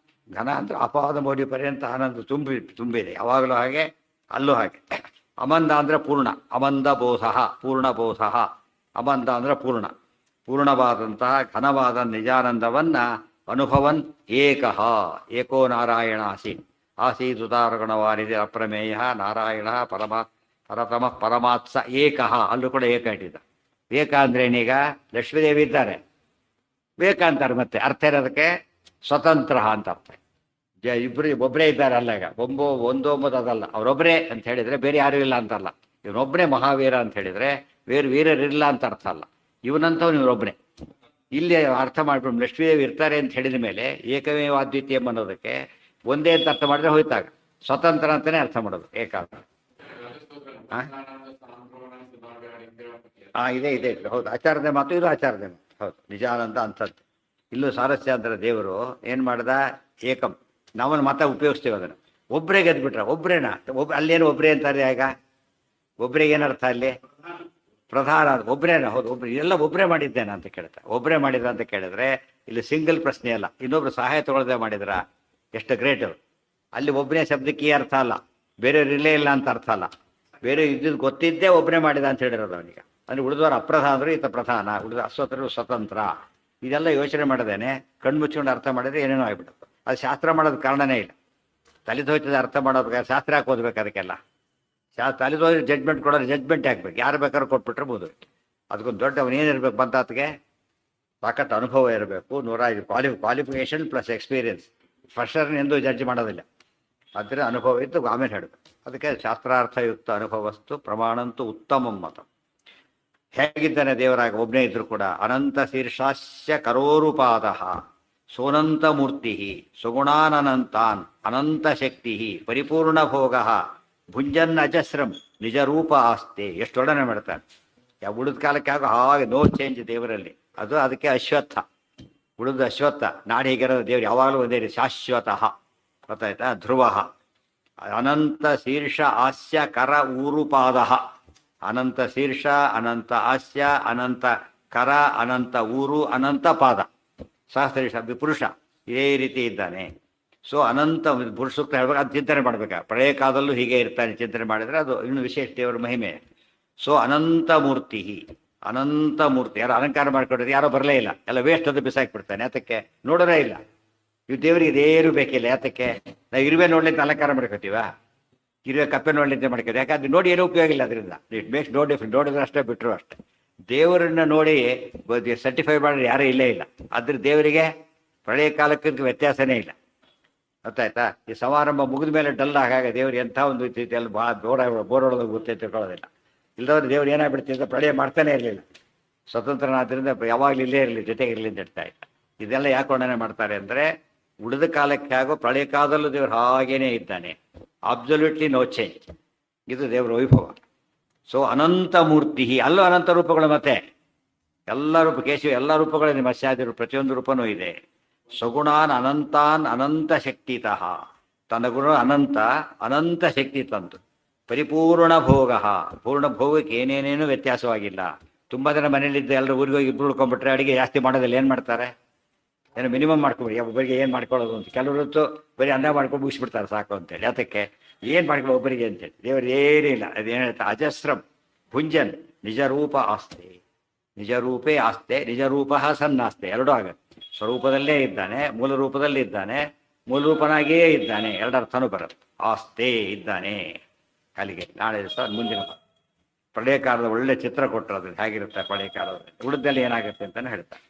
ಘನ ಅಂದರೆ ಅಪಾದ ಮೌಲ್ಯ ಪರ್ಯಂತ ಆನಂದ ತುಂಬಿದೆ. ಯಾವಾಗಲೂ ಹಾಗೆ, ಅಲ್ಲೂ ಹಾಗೆ. ಅಮಂದ ಅಂದರೆ ಪೂರ್ಣ, ಅಮಂದ ಬೋಧಃ ಪೂರ್ಣ ಬೋಧಃ. ಅಮಂದ ಅಂದರೆ ಪೂರ್ಣವಾದಂತಹ ಘನವಾದ ನಿಜಾನಂದವನ್ನು ಅನುಭವನ್ ಏಕಃ. ಏಕೋ ನಾರಾಯಣ ಆಸೀದುದಾರಗುಣವಾರಿದೆ ಅಪ್ರಮೇಯ ನಾರಾಯಣ ಪರತಮ ಪರಮಾತ್ಸ ಏಕಃ. ಅಲ್ಲೂ ಕೂಡ ಏಕ ಇಟ್ಟಿದ್ದ. ಏಕ ಅಂದ್ರೇನೀಗ ಲಕ್ಷ್ಮೀದೇವಿ ಇದ್ದಾರೆ, ಬೇಕ ಅಂತಾರೆ. ಮತ್ತೆ ಅರ್ಥ ಇರೋದಕ್ಕೆ ಸ್ವತಂತ್ರ ಅಂತ ಅರ್ಥ. ಇಬ್ಬರು ಒಬ್ಬರೇ ಇದ್ದಾರೆ ಅಲ್ಲ. ಈಗ ಒಂದೊಂಬತ್ತು ಅದಲ್ಲ, ಅವರೊಬ್ಬರೇ ಅಂತ ಹೇಳಿದರೆ ಬೇರೆ ಯಾರೂ ಇಲ್ಲ ಅಂತಲ್ಲ. ಇವನೊಬ್ಬನೇ ಮಹಾವೀರ ಅಂತ ಹೇಳಿದರೆ ಬೇರೆ ವೀರರಿಲ್ಲ ಅಂತ ಅರ್ಥ ಅಲ್ಲ. ಇವನಂತವ್ನು ಇವರೊಬ್ಬನೇ. ಇಲ್ಲಿ ಅರ್ಥ ಮಾಡ್ಬಿಟ್ಟು ಲಕ್ಷ್ಮೀದೇವಿ ಇರ್ತಾರೆ ಅಂತ ಹೇಳಿದ ಮೇಲೆ ಏಕಮೇವ ಅದ್ವಿತೀಯಂ ಅನ್ನೋದಕ್ಕೆ ಒಂದೇ ಅಂತ ಅರ್ಥ ಮಾಡಿದ್ರೆ ಹೋಯ್ತಾಗ ಸ್ವತಂತ್ರ ಅಂತಲೇ ಅರ್ಥ ಮಾಡೋದು ಏಕ. ಇದೆ ಹೌದು, ಆಚಾರದ ಮಾತು ಇದು, ಆಚಾರದ ಮಾತು ಹೌದು. ನಿಜಾನಂದ ಅಂಥದ್ದು. ಇಲ್ಲೂ ಸಾರಸ್ಯ ಅಂದ್ರೆ ದೇವರು ಏನು ಮಾಡ್ದ? ಏಕಂ. ನಾವೊಂದು ಮಾತಾ ಉಪಯೋಗಿಸ್ತೀವಿ ಅದನ್ನು. ಒಬ್ಬರೇ ಗೆದ್ಬಿಟ್ರೆ ಒಬ್ಬರೇನಾ? ಅಲ್ಲೇನು ಒಬ್ಬರೇ ಅಂತಾರೆ. ಈಗ ಒಬ್ಬರಿಗೆ ಏನರ್ಥ ಅಲ್ಲಿ? ಪ್ರಧಾನ. ಒಬ್ಬರೇನ? ಹೌದು, ಎಲ್ಲ ಒಬ್ಬರೇ ಮಾಡಿದ್ದೇನೆ ಅಂತ ಕೇಳ್ತಾರೆ. ಒಬ್ಬರೇ ಮಾಡಿದ್ರ ಅಂತ ಕೇಳಿದ್ರೆ ಇಲ್ಲಿ ಸಿಂಗಲ್ ಪ್ರಶ್ನೆ ಅಲ್ಲ, ಇನ್ನೊಬ್ರು ಸಹಾಯ ತಗೊಳ್ಳದೆ ಮಾಡಿದ್ರ ಎಷ್ಟು ಗ್ರೇಟ್. ಅಲ್ಲಿ ಒಬ್ಬನೇ ಶಬ್ದಕ್ಕೆ ಈ ಅರ್ಥ ಅಲ್ಲ, ಬೇರೆ ಇರಲೇ ಇಲ್ಲ ಅಂತ ಅರ್ಥ ಅಲ್ಲ. ಬೇರೆ ಇದ್ದಿದ್ದು ಗೊತ್ತಿದ್ದೇ ಒಬ್ಬನೇ ಮಾಡಿದ ಅಂತ ಹೇಳಿರೋದು ಅವನಿಗೆ. ಅಂದರೆ ಉಳಿದವರು ಅಪ್ರಧಾನರು, ಈತ ಪ್ರಧಾನ, ಉಳಿದ ಅಸ್ವತಂತ್ರರು ಸ್ವತಂತ್ರ. ಇದೆಲ್ಲ ಯೋಚನೆ ಮಾಡೋದೇನೆ ಕಣ್ಣು ಮುಚ್ಕೊಂಡು ಅರ್ಥ ಮಾಡಿದ್ರೆ ಏನೇನೋ ಆಗ್ಬಿಡುತ್ತೆ. ಅದು ಶಾಸ್ತ್ರ ಮಾಡೋದು ಕಾರಣನೇ ಇಲ್ಲ. ತಲೆದೋಯ್ತದೆ ಅರ್ಥ ಮಾಡೋದು. ಶಾಸ್ತ್ರ ಯಾಕೆ ಓದ್ಬೇಕು? ಅದಕ್ಕೆಲ್ಲ ತಲೆದೋದ್ರೆ ಜಡ್ಜ್ಮೆಂಟ್ ಕೊಡೋದು, ಜಡ್ಜ್ಮೆಂಟ್ ಹಾಕ್ಬೇಕು. ಯಾರು ಬೇಕಾದ್ರೂ ಕೊಟ್ಬಿಟ್ರೆ ಬೋದು. ಅದಕ್ಕೊಂದು ದೊಡ್ಡ ಅವನೇನಿರ್ಬೇಕು ಬಂತಾತ್ಗೆ? ಸಾಕಷ್ಟು ಅನುಭವ ಇರಬೇಕು. 105 ಕ್ವಾಲಿಫಿಕೇಷನ್ ಪ್ಲಸ್ ಎಕ್ಸ್ಪೀರಿಯನ್ಸ್. ಫಸ್ಟರ್ನ ಎಂದೂ ಜಡ್ಜ್ ಮಾಡೋದಿಲ್ಲ. ಅದರ ಅನುಭವ ಇದ್ದು ಆಮೇಲೆ ಹೇಳಬೇಕು. ಅದಕ್ಕೆ ಶಾಸ್ತ್ರಾರ್ಥಯುಕ್ತ ಅನುಭವಸ್ತು ಪ್ರಮಾಣಂತೂ ಉತ್ತಮ ಮತ. ಹೇಗಿದ್ದಾನೆ ದೇವರಾಗ ಒಬ್ಬನೇ ಇದ್ರು ಕೂಡ ಅನಂತ ಶೀರ್ಷಾಸ್ಯ ಕರೋರುಪಾದ ಸೋನಂತ ಮೂರ್ತಿ ಸುಗುಣಾನಂತಾನ್ ಅನಂತ ಶಕ್ತಿ ಪರಿಪೂರ್ಣ ಭೋಗ ಭುಂಜನ್ ಅಜಸ್ರಂ ನಿಜ ರೂಪ ಆಸ್ತೆ. ಎಷ್ಟು ಒಡನೆ ಮಾಡ್ತಾನೆ. ಯಾವ ಉಳಿದ ಕಾಲಕ್ಕೆ ಆಗ ಹಾಗೆ ನೋ ಚೇಂಜ್ ದೇವರಲ್ಲಿ. ಅದು ಅದಕ್ಕೆ ಅಶ್ವತ್ಥ. ಉಳಿದ ಅಶ್ವತ್ಥ. ನಾಡು ಹೀಗಿರೋದು ದೇವ್ರು ಯಾವಾಗಲೂ ಒಂದೇ ರೀತಿ ಶಾಶ್ವತಃ. ಗೊತ್ತಾಯ್ತಾ? ಧ್ರುವ ಅನಂತ ಶೀರ್ಷ ಹಾಸ್ಯ ಕರ ಊರುಪಾದ. ಅನಂತ ಶೀರ್ಷ, ಅನಂತ ಹಾಸ್ಯ, ಅನಂತ ಕರ, ಅನಂತ ಊರು, ಅನಂತ ಪಾದ. ಸಹಸ್ರೀಷ ಪುರುಷ ಇದೇ ರೀತಿ ಇದ್ದಾನೆ. ಸೊ ಅನಂತ ಪುರುಷ ಸೂಕ್ತ ಹೇಳ್ಬೇಕು. ಅದು ಚಿಂತನೆ ಮಾಡ್ಬೇಕಾ. ಪ್ರಳಯ ಕಾಲದಲ್ಲೂ ಹೀಗೆ ಇರ್ತಾನೆ ಚಿಂತನೆ ಮಾಡಿದರೆ ಅದು ಇನ್ನು ವಿಶೇಷ ದೇವರ ಮಹಿಮೆ. ಸೊ ಅನಂತ ಮೂರ್ತಿ, ಅನಂತ ಮೂರ್ತಿ. ಯಾರು ಅಲಂಕಾರ ಮಾಡ್ಕೊಂಡಿದ್ರೆ ಯಾರೋ ಬರಲೇ ಇಲ್ಲ, ಎಲ್ಲ ವೇಸ್ಟ್ ಅದು ಬಿಸಾಕ್ಬಿಡ್ತಾನೆ. ಯಾತಕ್ಕೆ? ನೋಡೋರೇ ಇಲ್ಲ. ಇವು ದೇವರಿಗೆ ಇದೇನು ಬೇಕಿಲ್ಲ. ಯಾತಕ್ಕೆ? ನಾವು ಇರುವೆ ನೋಡ್ಲಿಂತ ಅಲಂಕಾರ ಮಾಡ್ಕೋತೀವ, ಇರುವೆ ಕಪ್ಪೆ ನೋಡ್ಲಿಂತ ಮಾಡ್ಕೋತೀವಿ. ಯಾಕಂದ್ರೆ ನೋಡಿ ಏನೂ ಉಪಯೋಗ ಇಲ್ಲ ಅದರಿಂದ. It makes no different. ನೋಡಿದ್ರೆ ಅಷ್ಟೇ, ಬಿಟ್ಟರು ಅಷ್ಟೇ. ದೇವರನ್ನ ನೋಡಿ ಸರ್ಟಿಫೈ ಮಾಡಿದ್ರೆ ಯಾರೂ ಇಲ್ಲೇ ಇಲ್ಲ. ಅದ್ರ ದೇವರಿಗೆ ಪ್ರಳಯ ಕಾಲಕ್ಕಿಂತ ವ್ಯತ್ಯಾಸನೇ ಇಲ್ಲ. ಗೊತ್ತಾಯ್ತಾ? ಈ ಸಮಾರಂಭ ಮುಗಿದ ಮೇಲೆ ಡಲ್ ಆಗಾಗ ದೇವರು ಎಂಥ ಒಂದು ರೀತಿಯಲ್ಲಿ ಭಾಳ ಬೋರ್ ಹೊಡೆದು ಗೊತ್ತೇ ತಿಳ್ಕೊಳ್ಳೋದಿಲ್ಲ. ಇಲ್ಲದವ್ರು ದೇವ್ರು ಏನಾಗ್ಬಿಡ್ತಿದ್ದ ಪ್ರಳಯ ಮಾಡ್ತಾನೆ ಇರಲಿಲ್ಲ. ಸ್ವತಂತ್ರನಾದ್ರಿಂದ ಯಾವಾಗಲೂ ಇಲ್ಲೇ ಇರಲಿ, ಜೊತೆಗೆ ಇರಲಿ ಅಂತ ಹೇಳ್ತಾ ಇದ್ದ. ಇದೆಲ್ಲ ಯಾಕೆ ವರ್ಣನೆ ಮಾಡ್ತಾರೆ ಅಂದರೆ ಉಳಿದ ಕಾಲಕ್ಕೆ ಹಾಗೂ ಪ್ರಳಯ ಕಾಲದಲ್ಲೂ ದೇವರು ಹಾಗೇನೇ ಇದ್ದಾನೆ. Absolutely no change. ಇದು ದೇವರ ವೈಭವ. ಸೊ ಅನಂತ ಮೂರ್ತಿ, ಅಲ್ಲೂ ಅನಂತ ರೂಪಗಳು. ಮತ್ತೆ ಎಲ್ಲ ರೂಪ ಕೇಶವ ಎಲ್ಲ ರೂಪಗಳಿದೆ. ಮತ್ಸ್ಯಾದಿ ಪ್ರತಿಯೊಂದು ರೂಪನೂ ಇದೆ. ಸಗುಣಾನ್ ಅನಂತಾನ್ ಅನಂತ ಶಕ್ತಿತಃ. ತನ್ನ ಗುಣ ಅನಂತ, ಅನಂತ ಶಕ್ತಿ ತಂತು. ಪರಿಪೂರ್ಣ ಭೋಗ, ಪೂರ್ಣ ಭೋಗಕ್ಕೆ ಏನೇನೇನು ವ್ಯತ್ಯಾಸವಾಗಿಲ್ಲ. ತುಂಬ ಜನ ಮನೇಲಿದ್ದು ಎಲ್ಲರೂ ಊರಿಗೆ ಹೋಗಿ ಇಬ್ಬರು ಉಳ್ಕೊಂಡ್ಬಿಟ್ರೆ ಅಡುಗೆ ಜಾಸ್ತಿ ಮಾಡೋದಿಲ್ಲ. ಏನು ಮಾಡ್ತಾರೆ? ಏನೋ ಮಿನಿಮಮ್ ಮಾಡ್ಕೊಬಿಡಿ. ಒಬ್ಬರಿಗೆ ಏನು ಮಾಡ್ಕೊಳ್ಳೋದು ಅಂತ. ಕೆಲವರತ್ತು ಬರೀ ಅನ್ನ ಮಾಡ್ಕೊಂಡು ಮುಗಿಸ್ಬಿಡ್ತಾರೆ ಸಾಕು ಅಂತೇಳಿ. ಯಾತಕ್ಕೆ? ಏನು ಮಾಡ್ಕೊಳ್ಳೋ ಒಬ್ಬರಿಗೆ ಅಂತೇಳಿ. ದೇವರು ಏನಿಲ್ಲ. ಅದೇನು ಹೇಳ್ತಾ? ಅಜಸ್ರಂ ಭುಂಜನ್ ನಿಜ ರೂಪ ಆಸ್ತೆ. ನಿಜ ರೂಪೇ ಆಸ್ತೆ, ನಿಜ ರೂಪ ಸನ್ನಾಸ್ತೆ. ಎರಡೂ ಆಗುತ್ತೆ. ಸ್ವರೂಪದಲ್ಲೇ ಇದ್ದಾನೆ, ಮೂಲ ರೂಪದಲ್ಲಿ ಇದ್ದಾನೆ, ಮೂಲ ರೂಪನಾಗಿಯೇ ಇದ್ದಾನೆ. ಎರಡರ್ಥನೂ ಬರುತ್ತೆ. ಆಸ್ತೆ ಇದ್ದಾನೆ. ಅಲ್ಲಿಗೆ ನಾಳೆ ದಿವಸ ಮುಂದಿನ ಪ್ರಳಯ ಕಾಲದ ಒಳ್ಳೆ ಚಿತ್ರ ಕೊಟ್ಟರು. ಅದು ಹೇಗಿರುತ್ತೆ ಪ್ರಳಯ ಕಾಲದಲ್ಲಿ, ಉಳಿದಲ್ಲಿ ಏನಾಗುತ್ತೆ ಅಂತಲೇ ಹೇಳ್ತಾರೆ.